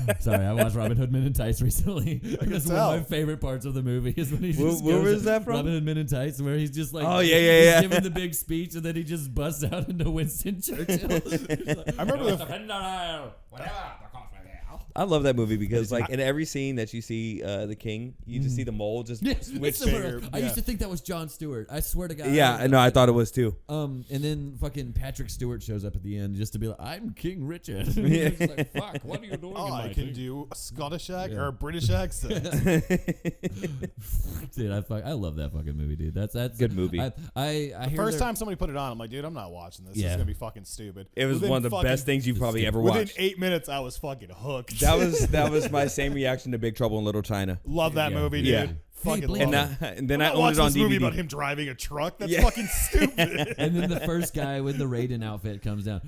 Will. Sorry, I watched Robin Hood Men in Tights recently. That's one of my favorite parts of the movie is when he just Where goes was that from? Robin Hood Men in Tights, where he's just like, Oh, yeah. giving the big speech, and then he just busts out into Winston Churchill. I remember I love that movie because like in every scene that you see the king, you just see the mole just switch finger. I used to think that was Jon Stewart. I swear to God. Yeah, no, I thought it was too. And then fucking Patrick Stewart shows up at the end just to be like, "I'm King Richard." Yeah. He's like, "Fuck, what are you doing?" Oh, in my I can thing?" do a Scottish accent or a British accent. Dude, I love that fucking movie, dude. That's Good movie. I hear First time somebody put it on, I'm like, dude, I'm not watching this. This is Yeah. gonna be fucking stupid. It was Within one of the fucking- best things you probably ever Within watched. 8 minutes, I was fucking hooked. That was my same reaction to Big Trouble in Little China. Love that Yeah. movie, dude. Yeah. Fucking Blake. love And, it. and then I'm I not owned it watching on this movie DVD. about him driving a truck. That's Yeah. fucking stupid. And then the first guy with the Raiden outfit comes down.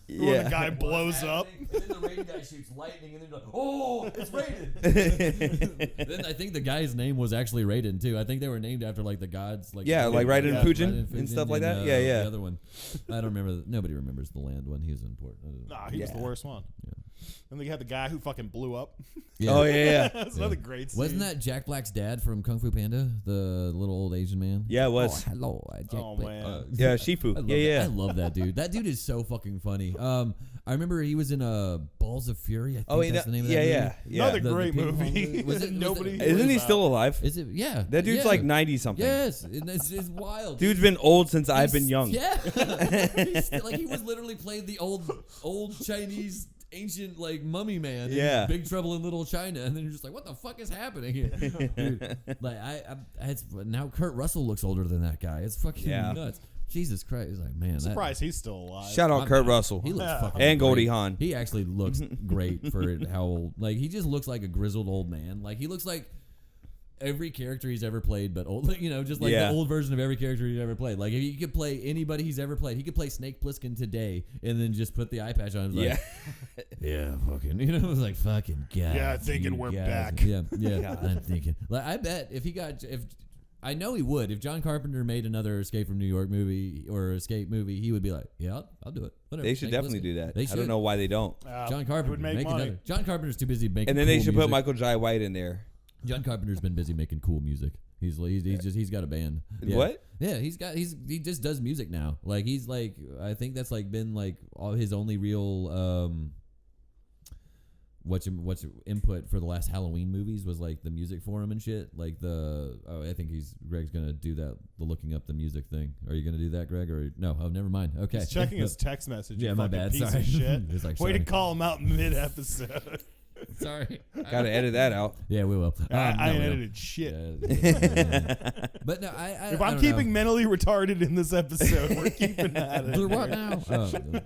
When the guy blows up. And then the Raiden guy shoots lightning, and then you're like, "Oh, it's Raiden." Then I think the guy's name was actually Raiden too. I think they were named after like the gods, like Yeah, like Raiden Yeah. Fujin and stuff like that. Yeah, yeah. The other one, I don't remember. Nobody remembers the land one. He was important. Nah, he was the worst one. Yeah. And they had the guy who fucking blew up. Yeah. Oh yeah. That's another great scene. Wasn't that Jack Black's dad from Kung Fu Panda, the little old Asian man? Yeah, it was. Hello, Jack Oh, Black. man. Yeah, I Shifu. love Yeah, that. I yeah. love that dude. That dude is so fucking funny. I remember he was in Balls of Fury. I think Oh, that's the name of yeah, that yeah, movie. yeah. Another The great ping pong movie. movie. Was it- Nobody. Isn't he still alive? Is it? Yeah. That dude's yeah. like 90 something. Yes, and it's wild. Dude's been old since I've been He's- young. Yeah, He's still, like he was literally played the old Chinese ancient like mummy man. Yeah. in Big Trouble in Little China, and then you're just like, what the fuck is happening here? Dude, like it's now Kurt Russell looks older than that guy. It's fucking Yeah. nuts. Jesus Christ! It's like, man, Surprised he's still alive. Shout out Kurt Russell. He looks fucking And Goldie great. Hawn. He actually looks great for how old. Like he just looks like a grizzled old man. Like he looks like every character he's ever played, but old. You know, just like Yeah. the old version of every character he's ever played. Like if he could play anybody he's ever played, he could play Snake Plissken today, and then just put the eye patch on. Yeah. Like, yeah, fucking. You know, it was like fucking God. Yeah, thinking you we're guys. back. Yeah, yeah. I'm thinking. Like I bet if I know he would. If John Carpenter made another Escape from New York movie or Escape movie, he would be like, "Yeah, I'll do it. Whatever." They should Snake definitely Plissken. do that. They I should. don't know why they don't. John It Carpenter would make make money. another. John Carpenter's too busy making. And then they cool should music. put Michael Jai White in there. John Carpenter's been busy making cool music. He's got a band. Yeah. What? Yeah, he just does music now. Like he's like I think that's like been like all his only real what's input for the last Halloween movies was like the music for him and shit. Like I think Greg's gonna do that, the looking up the music thing. Are you gonna do that, Greg? Or no? Oh, never mind. Okay. He's checking his text message. Yeah, you my fucking bad. Piece Sorry. of shit. It's like, Way to sorry. call him out mid-episode. Sorry. Gotta edit that out. Yeah, we will. I No, ain't we don't. edited shit. Yeah. But no, If I I'm don't keeping know. mentally retarded in this episode, we're keeping that. For in what there. now? Oh, no.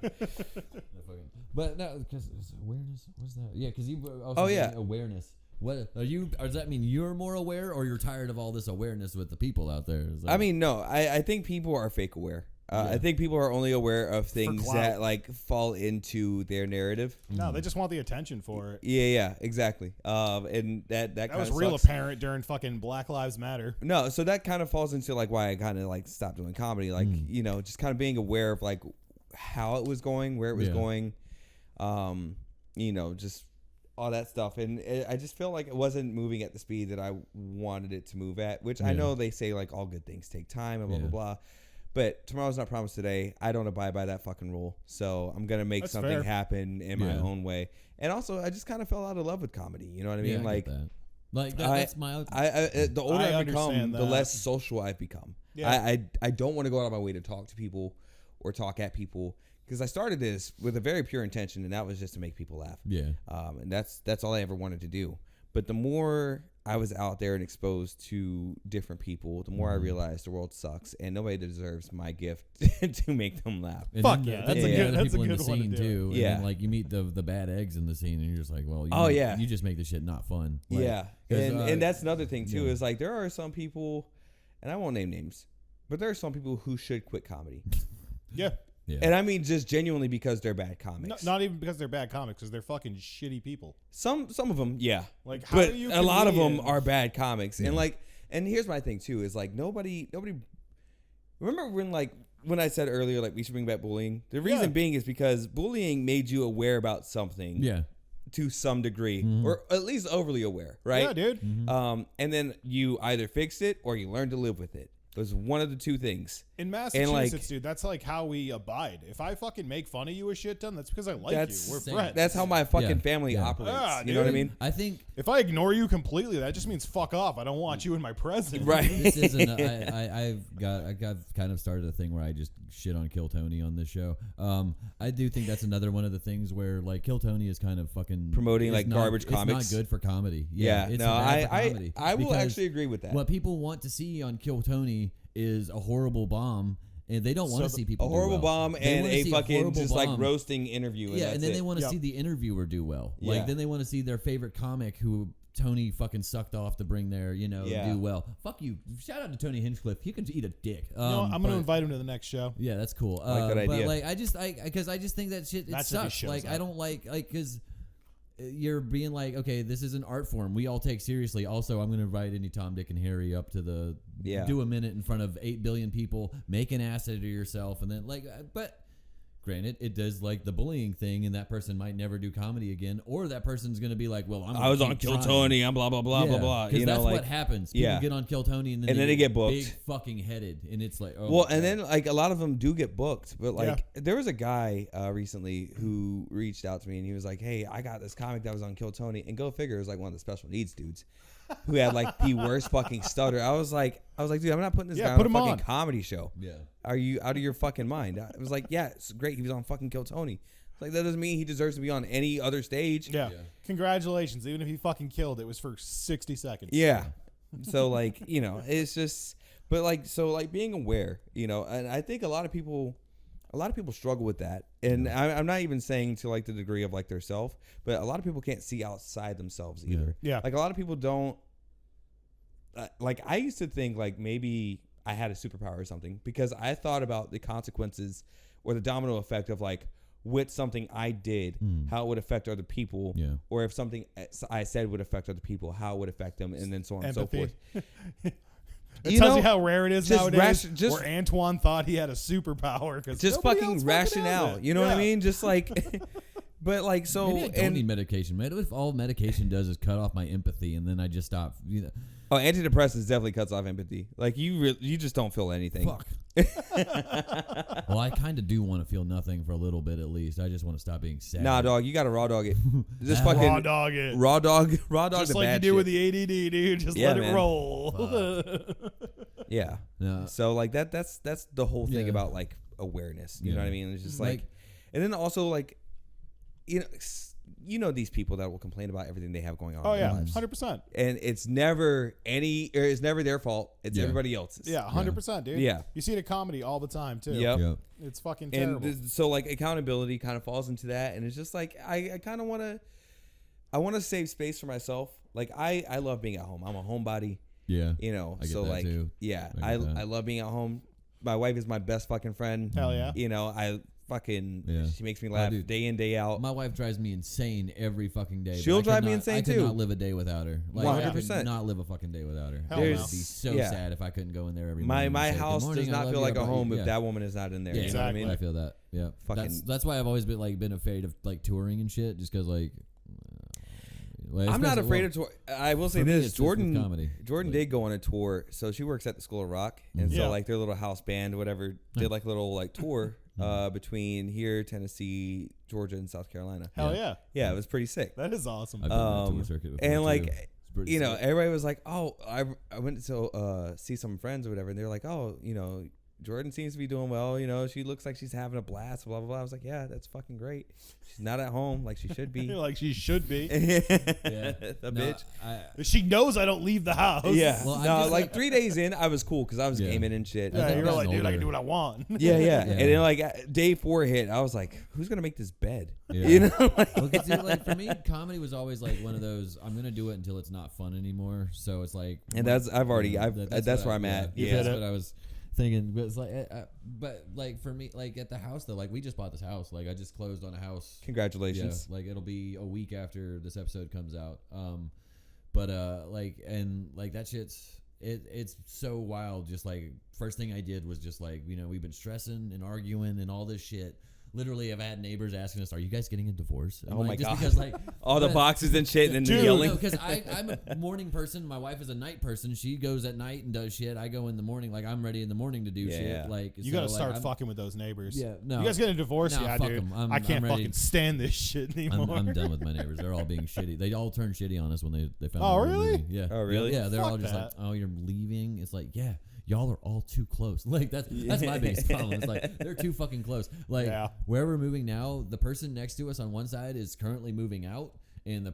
But no, because awareness. What's that? Yeah, because you. Oh, yeah. Awareness. What are you? Or does that mean you're more aware, or you're tired of all this awareness with the people out there? Is that- I mean, no. I think people are fake aware. I think people are only aware of things clout. that like fall into their narrative. No, they just want the attention for it. Yeah, exactly. And that That kind was of real sucks. apparent during fucking Black Lives Matter. No, so that kind of falls into like why I kind of like stopped doing comedy, like you know, just kind of being aware of like how it was going, where it was Yeah. going, you know, just all that stuff, and I just feel like it wasn't moving at the speed that I wanted it to move at. Which I Yeah. know they say like all good things take time and blah Yeah. blah blah. But tomorrow's not promised today. I don't abide by that fucking rule. So I'm going to make That's something fair. happen in my Yeah. own way. And also, I just kind of fell out of love with comedy. You know what I mean? Yeah, I like, get that. Like that's my. the older I I've become, understand the that. less social I've become. Yeah. I don't want to go out of my way to talk to people or talk at people. Because I started this with a very pure intention, and that was just to make people laugh. Yeah. And that's all I ever wanted to do. But the more I was out there and exposed to different people, the more I realized the world sucks, and nobody deserves my gift to make them laugh. And Fuck then yeah, the- that's then a the good- other that's a people in good the one to scene do. too. And Yeah. then, like you meet the bad eggs in the scene, and you're just like, well, you just make the shit not fun. Like, Yeah, 'cause, and that's another thing too. yeah. Is like there are some people, and I won't name names, but there are some people who should quit comedy, Yeah. Yeah. and I mean just genuinely because they're bad comics. Not even because they're bad comics, because they're fucking shitty people. Some of them, yeah, Like, how but do you a lot of them comedians- are bad comics, and like, and here's my thing too: is like nobody remember when I said earlier, like, we should bring back bullying? The reason being is because bullying made you aware about something. Yeah. To some degree, or at least overly aware, right? Yeah, dude. And then you either fixed it or you learned to live with it. It was one of the two things. In Massachusetts, dude, that's like how we abide. If I fucking make fun of you a shit ton, that's because I like you. We're friends. That's how my fucking family operates. Yeah, you know what I mean? I think if I ignore you completely, that just means fuck off. I don't want you in my presence. Right. this isn't. I've kind of started a thing where I just shit on Kill Tony on this show. I do think that's another one of the things where like Kill Tony is kind of fucking promoting like garbage it's comics. It's not good for comedy. No, I will actually agree with that. What people want to see on Kill Tony is a horrible bomb, and they don't want to see people a horrible do well. bomb and a fucking just like bomb. roasting interview. And then they want to see the interviewer do well. Like then they want to see their favorite comic who Tony fucking sucked off to bring there, do well. Fuck you. Shout out to Tony Hinchcliffe. He can eat a dick. I'm gonna invite him to the next show. Yeah, that's cool. I like that idea. But like, I just think that shit it sucks. Like I don't like because you're being like, okay, this is an art form we all take seriously. Also, I'm gonna invite any Tom, Dick, and Harry up to the do a minute in front of 8 billion people, make an ass of yourself, and then like, but. Granted, it does like the bullying thing, and that person might never do comedy again, or that person's going to be like, "Well, I was on Kill Tony, I'm blah blah blah blah blah." Because that's what happens. People get on Kill Tony, and then they get booked, big fucking headed, and it's like, oh. Well, and then like a lot of them do get booked, but like there was a guy recently who reached out to me, and he was like, "Hey, I got this comic that was on Kill Tony," and go figure, it was like one of the special needs dudes. Who had like the worst fucking stutter. I was like, dude, I'm not putting this guy on a fucking comedy show. Yeah. Are you out of your fucking mind? I was like, yeah, it's great. He was on fucking Kill Tony. Like, that doesn't mean he deserves to be on any other stage. Yeah. Congratulations. Even if he fucking killed, it was for 60 seconds. Yeah. So like, it's just, but like, so like being aware, and I think a lot of people struggle with that. And I'm not even saying to like the degree of like their self, but a lot of people can't see outside themselves either. Yeah. Like a lot of people don't, like I used to think like maybe I had a superpower or something because I thought about the consequences or the domino effect of like with something I did, how it would affect other people, or if something I said would affect other people, how it would affect them, and then so on and so forth. It tells you how rare it is nowadays. Just where Antoine thought he had a superpower. Just fucking rationale. You know what I mean? Just like, but like, so. Maybe I don't need medication. Maybe if all medication does is cut off my empathy, and then I just stop. Oh, antidepressants definitely cuts off empathy. Like you just don't feel anything. Fuck. Well, I kind of do want to feel nothing for a little bit at least. I just want to stop being sad. Nah, dog, you got to raw dog it. Just fucking raw dog it. Raw dog. Just the like bad you do shit. with the ADD, dude. Just let it roll. Yeah. So like that's the whole thing about like awareness. You know what I mean? It's just like, and then also like, these people that will complain about everything they have going on. Oh in their yeah, lives. 100%. And it's never their fault. It's everybody else's. Yeah, 100%, dude. Yeah. You see it in comedy all the time too. Yep. It's fucking terrible. And so like accountability kind of falls into that, and it's just like I kind of want to save space for myself. Like I love being at home. I'm a homebody. Yeah. I get that too. Yeah, I love being at home. My wife is my best fucking friend. Hell yeah. She makes me laugh day in, day out. My wife drives me insane every fucking day. She'll drive me insane too. I could not live a day without her. Like, 100%. I could not live a fucking day without her. Hell no. It would be so sad if I couldn't go in there every morning. My and say, house "Good morning, does I not love feel you, like a how about home you?" if that woman is not in there. Yeah, You know what I mean? I feel that. Yeah. That's why I've always been afraid of like touring and shit, just because like. I'm not afraid of tour. I will say this: Jordan did go on a tour. So she works at the School of Rock, and so like their little house band, whatever, did like a little like tour between here, Tennessee, Georgia, and South Carolina. Hell yeah. Yeah, it was pretty sick. That is awesome. I've been on tour circuit before, and like too. everybody was like, "Oh, I went to see some friends or whatever," and they're like, "Oh, Jordan seems to be doing well. She looks like she's having a blast, blah, blah, blah." I was like, yeah, that's fucking great. She's not at home like she should be. Like she should be. Bitch. She knows I don't leave the house. Yeah. Well, like 3 days in, I was cool because I was gaming and shit. Yeah, you're like, dude, I can do what I want. Yeah. And then like day 4 hit, I was like, who's going to make this bed? Yeah. Like for me, comedy was always like one of those, I'm going to do it until it's not fun anymore. So it's like. And that's where I'm at. Yeah. That's what I was thinking, but it's like, but like for me, like at the house though, like we just bought this house. Like I just closed on a house. Congratulations. Yeah, like it'll be a week after this episode comes out. But like that shit's it's so wild. Just like first thing I did was just like, we've been stressing and arguing and all this shit. Literally, I've had neighbors asking us, "Are you guys getting a divorce?" Oh my God. Because like all the boxes and shit, and then yelling. Because I'm a morning person. My wife is a night person. She goes at night and does shit. I go in the morning. Like I'm ready in the morning to do shit. Like you got to start fucking with those neighbors. Yeah, no. You guys getting a divorce? No, yeah, fuck dude. 'em. I can't I'm ready. fucking stand this shit anymore. I'm done with my neighbors. They're all being shitty. They all turned shitty on us when they found Oh, out we were really? moving. Yeah. Oh, really? Yeah, they're Fuck all just that. like, "Oh, you're leaving." It's like, yeah. Y'all are all too close. Like that's my biggest problem. It's like they're too fucking close. Like where we're moving now, the person next to us on one side is currently moving out, and the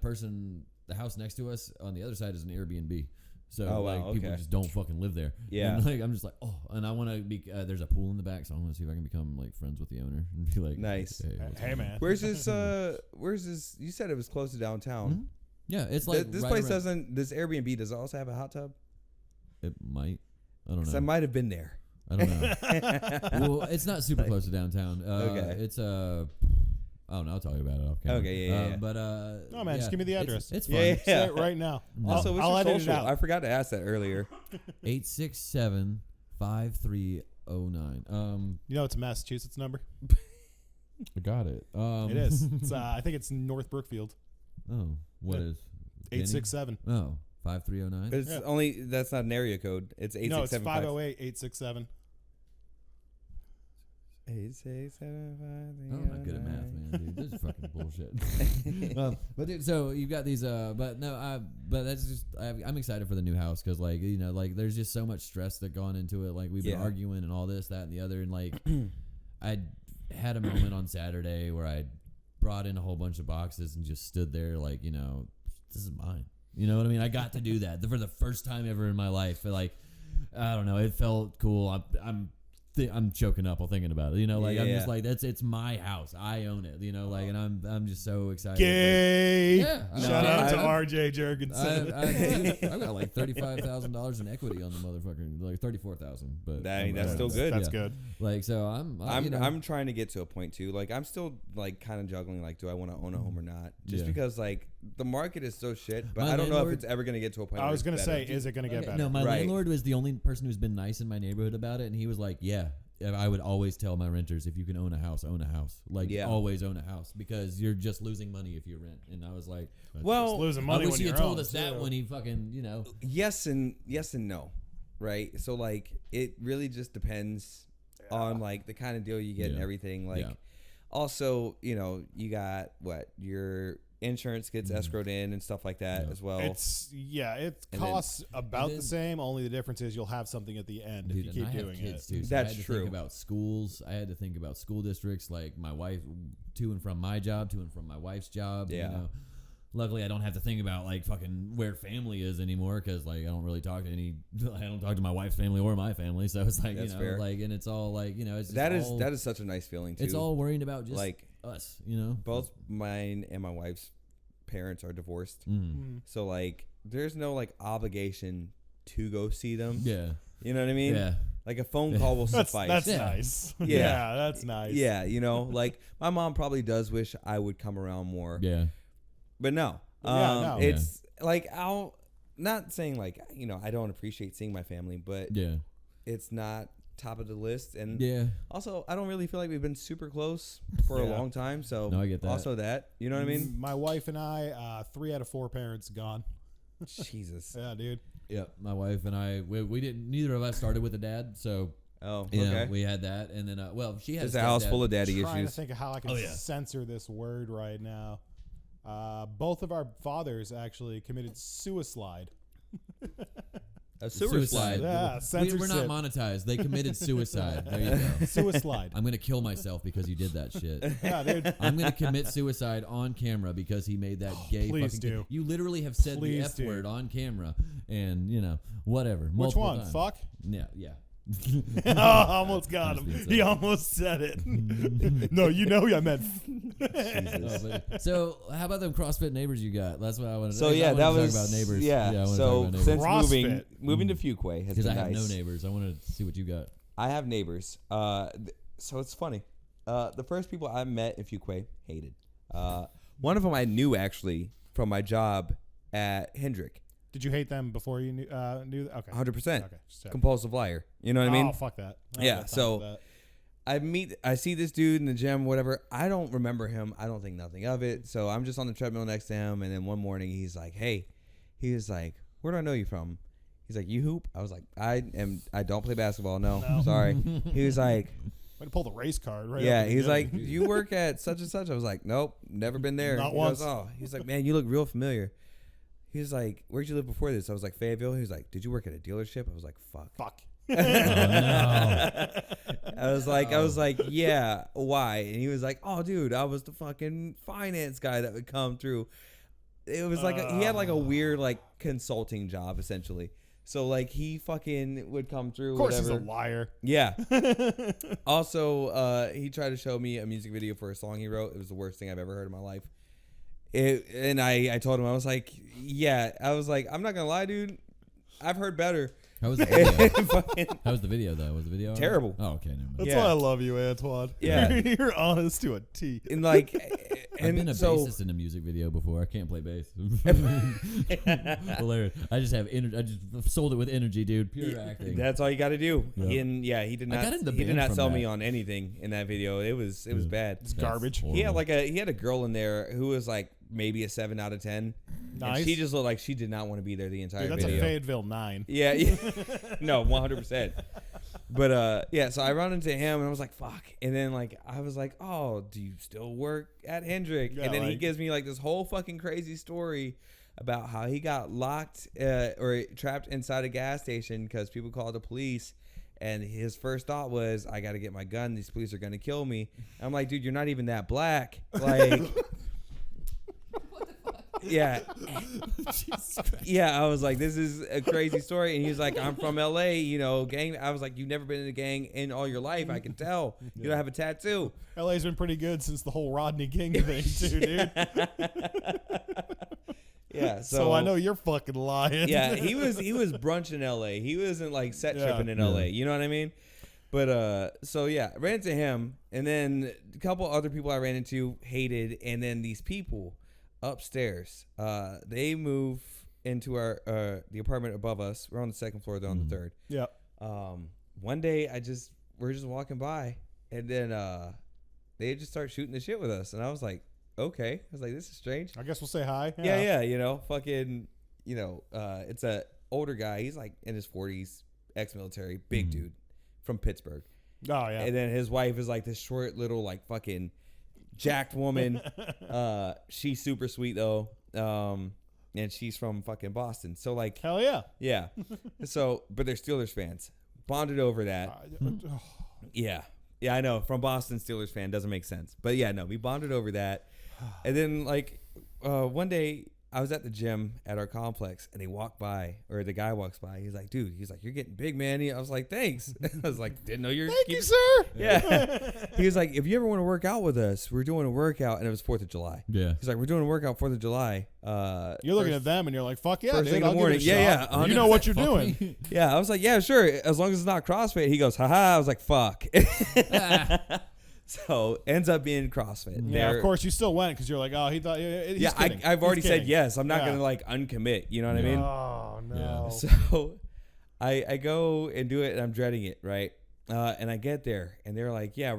house next to us on the other side is an Airbnb. So people just don't fucking live there. Yeah. And, like I'm just like, and I want to be. There's a pool in the back, so I want to see if I can become like friends with the owner and be like, nice. Hey man, Where's this? You said it was close to downtown. Mm-hmm. Yeah, it's like this right place around. doesn't. This Airbnb does it also have a hot tub? It might. I don't know. 'Cause I might have been there. I don't know. Well, it's not super close to downtown. Okay. It's I don't know. I'll tell you about it off camera. Okay, yeah. But no man, just give me the address. It's fun. Yeah. Say it right now. Also, what's I'll your edit social? it out. I forgot to ask that earlier. 867-5309. You know it's a Massachusetts number. I got it. It is. It's, I think it's North Brookfield. Oh, what is 867. Oh, 5309. But it's only that's not an area code. It's 867. No, it's 508-867. 867. I'm not good at math, man, dude. This is fucking bullshit. But dude, so you've got these, but that's just, I'm excited for the new house because, like, like there's just so much stress that gone into it. Like we've been arguing and all this, that, and the other, and like I had a moment on Saturday where I brought in a whole bunch of boxes and just stood there, like, this is mine. You know what I mean? I got to do that for the first time ever in my life. Like, I don't know, it felt cool. I'm choking up while thinking about it. I'm just like, it's my house. I own it. And I'm just so excited. Gay. Yeah. Shout out to RJ Jurgensen. I've got like $35,000 in equity on the motherfucker, like $34,000. But that's still good. That's good. Like, so I'm trying to get to a point too. Like I'm still like kind of juggling. Like, do I want to own a home or not? Just because like the market is so shit. But I don't know if it's ever gonna get to a point. I was gonna say, is it gonna get better? No, my landlord was the only person who's been nice in my neighborhood about it, and he was like, yeah. I would always tell my renters, if you can own a house, own a house. Like, always own a house because you're just losing money if you rent. And I was like, well, losing money I wish when he had you're told us that when he fucking, Yes and no, right? So like, it really just depends on like the kind of deal you get and everything. Like, also, you got your insurance gets escrowed in and stuff like that as well. It costs about the same. Only the difference is you'll have something at the end if you keep doing it. Too, so That's I had to true. Think about schools. I had to think about school districts, like my wife, to and from my job, to and from my wife's job. Yeah. Luckily, I don't have to think about like fucking where family is anymore because like I don't really talk to I don't talk to my wife's family or my family. So it's like, fair. like, and it's all like, it's just that is such a nice feeling too. It's all worrying about just like us, Both mine and my wife's parents are divorced. So like there's no like obligation to go see them. Yeah. You know what I mean? Yeah. Like a phone call will suffice. That's nice. Yeah, that's nice. Yeah, like my mom probably does wish I would come around more. Yeah. But no. No. It's like not saying like, I don't appreciate seeing my family, but it's not top of the list. And also I don't really feel like we've been super close for a long time. So no, I get that. Also that, you know what I mean? My wife and I, 3 out of 4 parents gone. Jesus. Yeah, dude. Yeah, my wife and I, we didn't. Neither of us started with a dad, so okay. We had that, and then she has a house full of daddy Trying issues. to think of how I can censor this word right now. Both of our fathers actually committed suicide. A suicide. Yeah, we're not monetized. They committed suicide. There you go. Suicide. I'm gonna kill myself because you did that shit. Yeah, dude. I'm gonna commit suicide on camera because he made that gay please fucking do. You literally have said Please the F do. word on camera, and whatever. Which one? Times. Fuck? Yeah. Oh, almost got him. He almost said it. No, I meant. So, how about them CrossFit neighbors you got? That's what I wanted to So, that was talk about neighbors. Yeah, I wanted to talk so about neighbors. since CrossFit. moving to Fuquay has Because been I have nice. no neighbors. I wanted to see what you got. I have neighbors. So it's funny. The first people I met in Fuquay hated. One of them I knew actually from my job at Hendrick. Did you hate them before you knew that? Okay. 100%. Okay. So- Compulsive liar. You know what I mean? Oh, fuck that. Yeah, Fuck so- that. I see this dude in the gym, whatever. I don't remember him. I don't think nothing of it. So I'm just on the treadmill next to him. And then one morning he's like, hey, he was like, where do I know you from? He's like, you hoop? I was like, I don't play basketball. No. Sorry. He was like, Way to pull the race card, right? yeah, up at the he's like, beginning. you work at such and such? I was like, nope, never been there. Not He once. goes, oh, he's like, man, you look real familiar. He was like, where'd you live before this? I was like, Fayetteville. He was like, did you work at a dealership? I was like, fuck. Fuck. Oh, no. I was like, yeah, why? And he was like, oh, dude, I was the fucking finance guy that would come through. It was like he had like a weird like consulting job essentially. So like he fucking would come through. Of course, whatever. he's a liar. Yeah. Also, he tried to show me a music video for a song he wrote. It was the worst thing I've ever heard in my life. And I told him, I was like, yeah. I was like, I'm not gonna lie, dude. I've heard better. How was the video? Fucking How was the video though? Was the video Terrible. Oh, okay, never mind. That's Yeah. why I love you, Antoine. Yeah. You're honest to a T. and like, I've been a and so bassist in a music video before. I can't play bass. Hilarious. I just have I just sold it with energy, dude. Pure acting. that's all you got to do. Yeah. And yeah, he did I not. got into the He did band not from sell that. me on anything in that video. It was bad. It's That's garbage. horrible. He had a girl in there who was like maybe a 7 out of 10. Nice. And she just looked like she did not want to be there the entire Dude, that's video. a Fayetteville 9. Yeah, no, 100%. But yeah, so I run into him and I was like, "Fuck!" And then like I was like, "Oh, do you still work at Hendrick?" Yeah, and then he like- gives me like this whole fucking crazy story about how he got locked or trapped inside a gas station because people called the police. And his first thought was, "I got to get my gun. These police are gonna kill me." I'm like, "Dude, you're not even that black." Like. Yeah. Yeah, I was like, this is a crazy story. And he was like, I'm from LA, you know, gang. I was like, you've never been in a gang in all your life. I can tell. You don't have a tattoo. LA's been pretty good since the whole Rodney King thing, too, dude. Yeah. So I know you're fucking lying. Yeah, he was brunch in LA. He wasn't like set tripping in LA. You know what I mean? But so yeah, I ran into him, and then a couple other people I ran into hated, and then these people upstairs, they move into our the apartment above us. We're on the second floor, they're on the third. Yeah. One day we're just walking by, and then they just start shooting the shit with us, and I was like, okay. I was like, this is strange. I guess we'll say hi. Yeah, you know, fucking, you know, it's a older guy. He's like in his 40s, ex-military, big dude from Pittsburgh. Oh, yeah. And then his wife is like this short little like fucking jacked woman. She's super sweet though. And she's from fucking Boston. So like, Hell yeah. yeah. So, but they're Steelers fans. Bonded over that. Yeah. Yeah, I know. From Boston, Steelers fan doesn't make sense. But yeah, no, we bonded over that. And then like one day I was at the gym at our complex, and they walk by, or the guy walks by. He's like, dude, you're getting big, man. I was like, thanks. I was like, didn't know you're. Thank you, sir. Yeah. He was like, if you ever want to work out with us, we're doing a workout, and it was 4th of July. Yeah. He's like, we're doing a workout 4th of July. You're looking at them, and you're like, fuck yeah, first dude. thing in the I'll give morning. it a shot. Yeah, You know what you're Fuck doing. me. Yeah, I was like, yeah, sure, as long as it's not CrossFit. He goes, haha. I was like, fuck. So ends up being CrossFit. Yeah, They're- of course you still went because you're like, oh, he thought. He's Yeah, kidding. I've already He's said kidding. yes. I'm not Yeah. gonna like uncommit. You know what I mean? Oh no. So I go and do it, and I'm dreading it, right? And I get there, and they're like, yeah,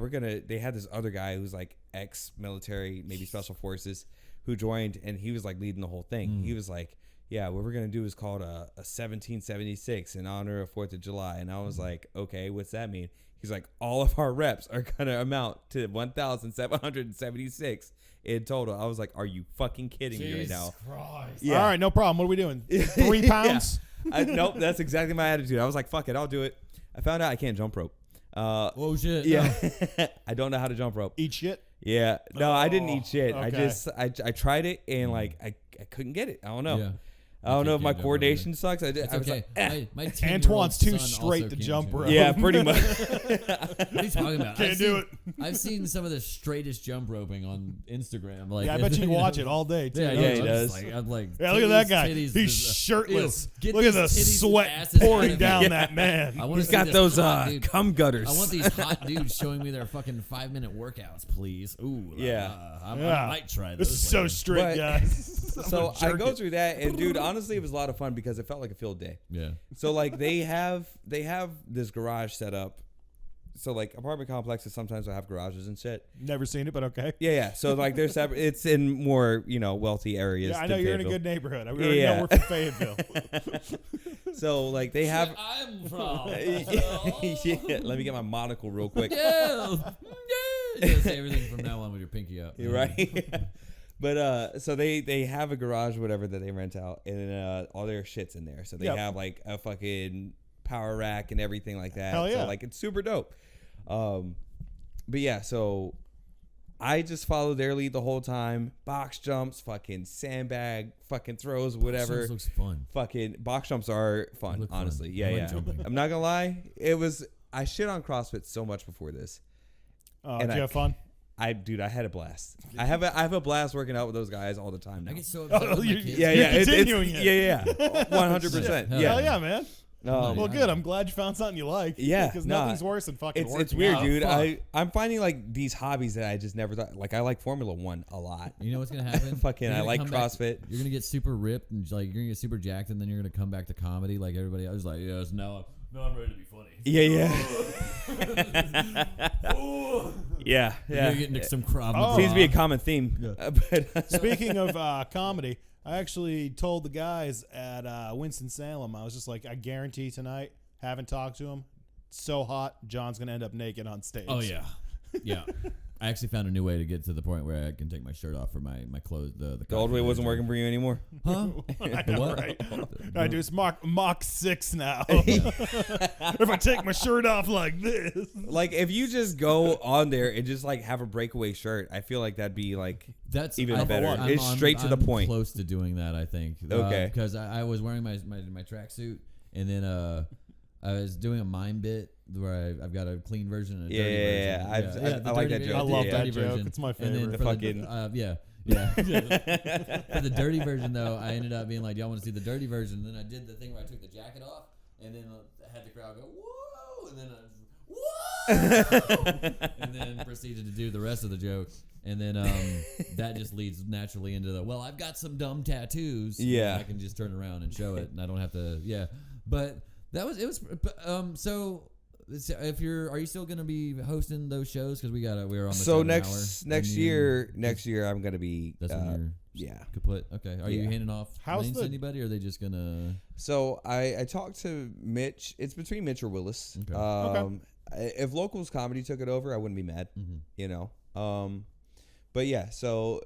they had this other guy who's like ex-military, maybe special forces, who joined, and he was like leading the whole thing. He was like, yeah, what we're going to do is called a 1776 in honor of 4th of July. And I was like, okay, what's that mean? He's like, all of our reps are going to amount to 1,776 in total. I was like, are you fucking kidding me right now? Christ. Yeah. All right, no problem. What are we doing? 3 pounds? Nope, that's exactly my attitude. I was like, fuck it, I'll do it. I found out I can't jump rope. Oh shit. Yeah. I don't know how to jump rope. Eat shit? Yeah. No, I didn't eat shit. okay. I tried it, and like I couldn't get it. I don't know. Yeah. I don't know if my Can't jump rope coordination sucks. I It's was okay. like, eh. My 10-year-old Antoine's too son straight also to can't jump rope. Yeah, pretty much. What are you talking about? Can't do it. I've seen some of the straightest jump roping on Instagram. Like, Yeah, I bet you watch it all day, too. Yeah, don't yeah, you? he I'm does. just I'm like, Yeah, look at that guy. titties, He's titties, shirtless. Ew, get Look at the these titties and sweat asses out pouring of down me. that man. I want He's got those cum gutters. I want these hot dudes showing me their fucking 5-minute workouts, please. Ooh, Yeah. I Yeah. might try This those is so later. strict, But- guys. So I jerk go it. through that, and dude, honestly, honestly, it was a lot of fun because it felt like a field day. Yeah. So like they have this garage set up. So like apartment complexes sometimes will have garages and shit. Never seen it, but okay. Yeah. So like they're separate. It's in more wealthy areas. Yeah, I know than you're in a Fayetteville. good neighborhood. I already Yeah. know we're from Fayetteville. So like they have. I'm from. Yeah, let me get my monocle real quick. Yeah. Yeah. Say everything from now on with your pinky up. You're right. But so they have a garage or whatever that they rent out, and all their shit's in there. So they have like a fucking power rack and everything like that. Hell yeah. So like it's super dope. But yeah, so I just followed their lead the whole time. Box jumps, fucking sandbag, fucking throws, whatever. This looks fun. Fucking box jumps are They fun, look fun. honestly. I Yeah, like yeah. jumping. I'm not gonna lie. I shit on CrossFit so much before this. Did you have fun? I had a blast. I have a blast working out with those guys all the time now. I get so upset with my kids. Yeah, You're yeah, it's continuing it. yeah, 100%. Hell Yeah, Hell yeah, man. Um, Well, good. I'm glad you found something you like. Yeah, Because nah. nothing's worse than fucking working it's weird, out. dude. fuck. I'm finding like these hobbies that I just never thought. Like I like Formula One a lot. You know what's gonna happen? Fucking, You're I gonna like come back- CrossFit. You're gonna get super ripped and like you're gonna get super jacked, and then you're gonna come back to comedy like everybody else. Like, yes, now I'm ready to be funny. Yeah, yeah, You're yeah. getting some Krav Oh. Maga. Seems to be a common theme. Yeah. But Speaking of comedy, I actually told the guys at Winston-Salem, I was just like, I guarantee tonight, haven't talked to him, so hot, John's going to end up naked on stage. Oh yeah, yeah. I actually found a new way to get to the point where I can take my shirt off for my clothes. The the old way wasn't working for you anymore. Huh? I The know, what? right? I do. It's Mach 6 now. If I take my shirt off like this. Like if you just go on there and just like have a breakaway shirt, I feel like that'd be like That's even better. I'm- It's straight to the I'm point. Close to doing that, I think. Okay. Because I was wearing my tracksuit, and then I was doing a mime bit where I've got a clean version and a dirty Yeah, version. I like that joke. I love Yeah. that dirty joke. version. It's my And then favorite. The for fucking- yeah. For the dirty version though, I ended up being like, "Do y'all want to see the dirty version?" And then I did the thing where I took the jacket off, and then I had the crowd go, "Whoa!" and then whoa, and then proceeded to do the rest of the joke. And then that just leads naturally into the, well, I've got some dumb tattoos. Yeah. I can just turn around and show it, and I don't have to. Yeah, but so. Are you still gonna be hosting those shows? Because we're on the So 7 hour. next year I'm gonna be That's when you're yeah. kaput. Okay, are you Yeah. handing off How's lanes the- to anybody, or are they just gonna? So I talked to Mitch. It's between Mitch or Willis. Okay. If Locals Comedy took it over, I wouldn't be mad. Mhm. You know. But yeah. So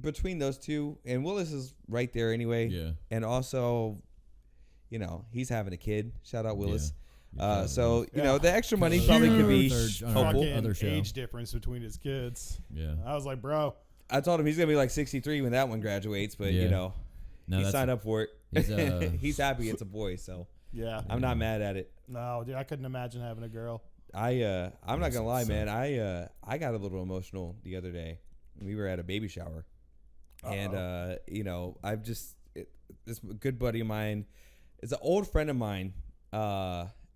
between those two, and Willis is right there anyway. Yeah. And also, he's having a kid. Shout out Willis. Yeah. So Yeah. the extra money Huge. probably could be Third- helpful. Fucking- other show. age difference between his kids. Yeah. I was like, bro, I told him he's gonna be like 63 when that one graduates, but Yeah. no, No, he that's signed up for it. He's, He's happy it's a boy, so yeah. I'm not mad at it. No, dude, I couldn't imagine having a girl. I'm not gonna lie, man. I got a little emotional the other day. We were at a baby shower, and I've just this good buddy of mine is an old friend of mine.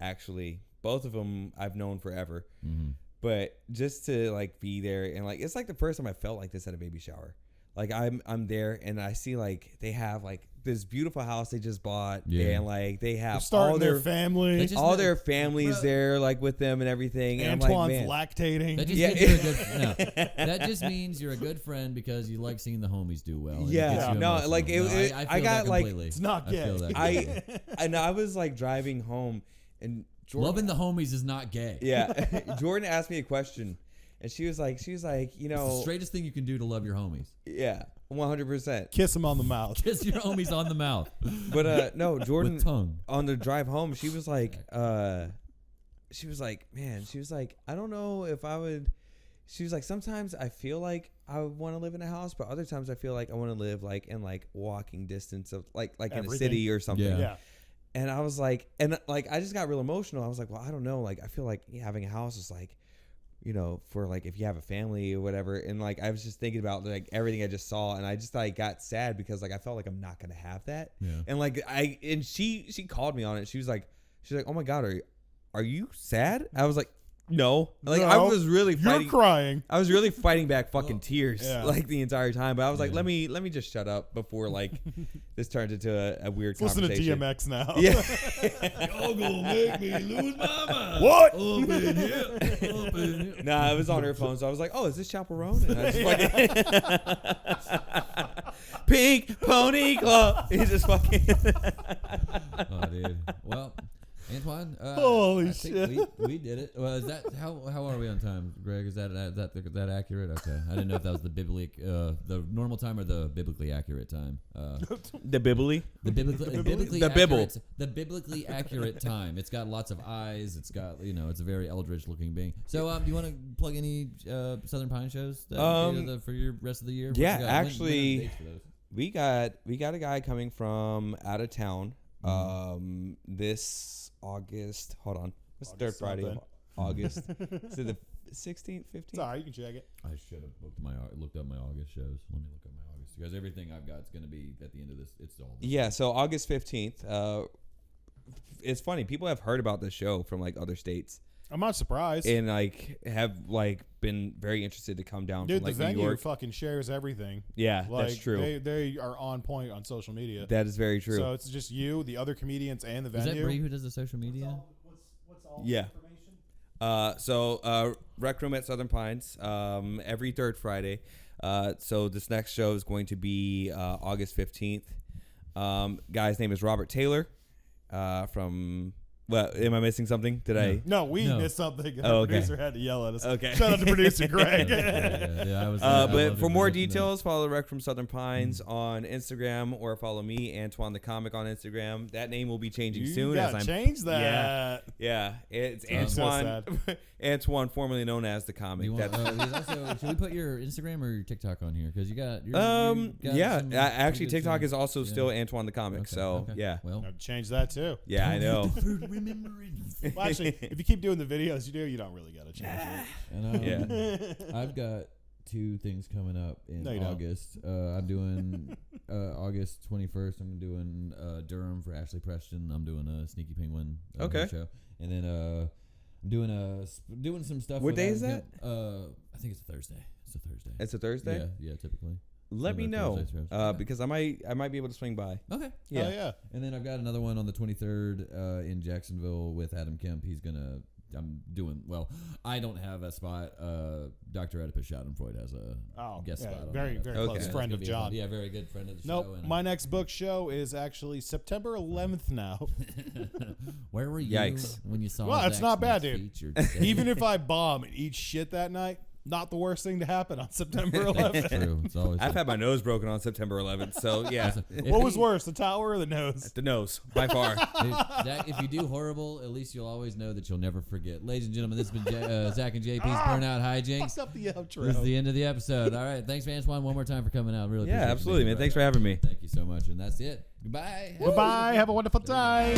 Actually, both of them I've known forever. Mhm. But just to like be there and like it's like the first time I felt like this at a baby shower. Like I'm there and I see like they have like this beautiful house they just bought Yeah. and like they They're have starting all their their family. They just- all their families Bro. there like with them and everything. And Antoine's I'm like, man, lactating. That just Yeah. means you're a good. No, that just means you're a good friend because you like seeing the homies do well. and it Yeah. gets you No, emotional. like, it- I I feel got, that like- completely. It's not I feel gay. that I completely. and I was like driving home and Jordan, Loving the homies is not gay. yeah, Jordan asked me a question and she was like, It's the straightest thing you can do to love your homies. yeah, 100%. Kiss him on the mouth. Kiss your homies on the mouth But no, Jordan with tongue. on the drive home, she was like, man, she was like, I don't know if I would. She was like, sometimes I feel like I want to live in a house, but other times I feel like I want to live like in like walking distance of like in a Everything. city or something. Yeah. Yeah. And I was like, and like I just got real emotional. I was like, well, I don't know. Like I feel like having a house is like, for like if you have a family or whatever. And like I was just thinking about like everything I just saw, and I just like got sad because like I felt like I'm not gonna have that. Yeah. And like she called me on it. She was like, oh my God, are you sad? I was like, No, like No, I was really You're fighting. crying. I was really fighting back fucking tears Yeah. like the entire time. But I was like, Yeah. let me just shut up before like this turns into a weird Listen to conversation. DMX now. Yeah. Y'all gonna make me lose my mind. What? Up in here. Up in here. Nah, it was on her phone, so I was like, "Oh, is this Chaperone?" And I just fucking Pink Pony Club. He's just fucking. Oh, dude. Well, Antoine. Holy I think shit. We did it. Well, is that how are we on time, Greg? Is that accurate? Okay, I didn't know if that was the normal time or the biblically accurate time. The Bibbly. The biblically The Bibble. accurate, the biblically accurate time. It's got lots of eyes. It's got it's a very eldritch looking being. So, do you want to plug any Southern Pine shows that, for your rest of the year? What Yeah, you got? actually, when are the dates for those? we got a guy coming from out of town. This August. Hold on. What's the third August Friday of something. August? Is it the 16th, 15th? It's all right. You can check it. I should have looked up my August shows. Let me look up my August because everything I've got is going to be at the end of this. It's all. This Yeah, so August 15th. It's funny. People have heard about this show from like other states I'm not surprised. and like have like been very interested to come down Dude, from like the New venue York. fucking shares everything. Yeah, Like, that's true. They are on point on social media. That is very true. So it's just you, the other comedians, and the is that venue. Bree who does the social media? What's all Yeah. information? So Rec Room at Southern Pines, every third Friday. So this next show is going to be August 15th. Guy's name is Robert Taylor. From am I missing something? Did I? No, we No. missed something. Oh, Our okay. producer had to yell at us. Okay. Shout out to producer Greg. Yeah, I was. I But loved for it. more I listened to details, follow Rec from Southern Pines on Instagram or follow me, Antoine the Comic, on Instagram. That name will be changing You soon. gotta change that. Yeah, it's I'm so Antoine. Antoine, formerly known as the it. Comic. You want, That's, also, should we put your Instagram or your TikTok on here? Because you got. yeah. some Actually, pretty good TikTok shit. is also Yeah. still Antoine the Comic. Okay, So okay. yeah, Well, I've changed that too. yeah, I know. Well, actually, if you keep doing the videos you don't really gotta change it. and, I've got 2 things coming up in No, you don't. August. I'm doing August 21st. I'm doing Durham for Ashley Preston. I'm doing a Sneaky Penguin Okay. show, and then I'm doing some stuff. What with day is Adam Kemp. I think it's a Thursday. It's a Thursday. It's a Thursday. Yeah, typically. Let One me of the know Thursday shows. Okay. because I might be able to swing by. Okay. Yeah. Oh yeah. And then I've got another one on the 23rd in Jacksonville with Adam Kemp. I don't have a spot. Dr. Oedipus Schadenfreude has a guest yeah, spot. on very that. very Okay. close It's friend It's of gonna be John. yeah, very good friend of the Nope. show. and, My next book show is actually September 11th now. where were you Yikes. when you saw Well, Zach's it's not bad, next dude. feature? Even if I bomb and eat shit that night, not the worst thing to happen on September 11th. True. It's always I've had my nose broken on September 11th. So yeah, What was worse, the tower or the nose? the nose by far. Dude, Zach, if you do horrible, at least you'll always know that you'll never forget. Ladies and gentlemen, this has been Zach and JP's Burnout Hijinks. Fucked up the outro. This is the end of the episode. All right. Thanks, Antoine, one more time for coming out. Really Yeah, appreciate you absolutely, being man. here. Thanks for having me. Thank you so much. And that's it. Goodbye. Goodbye. Have a wonderful time.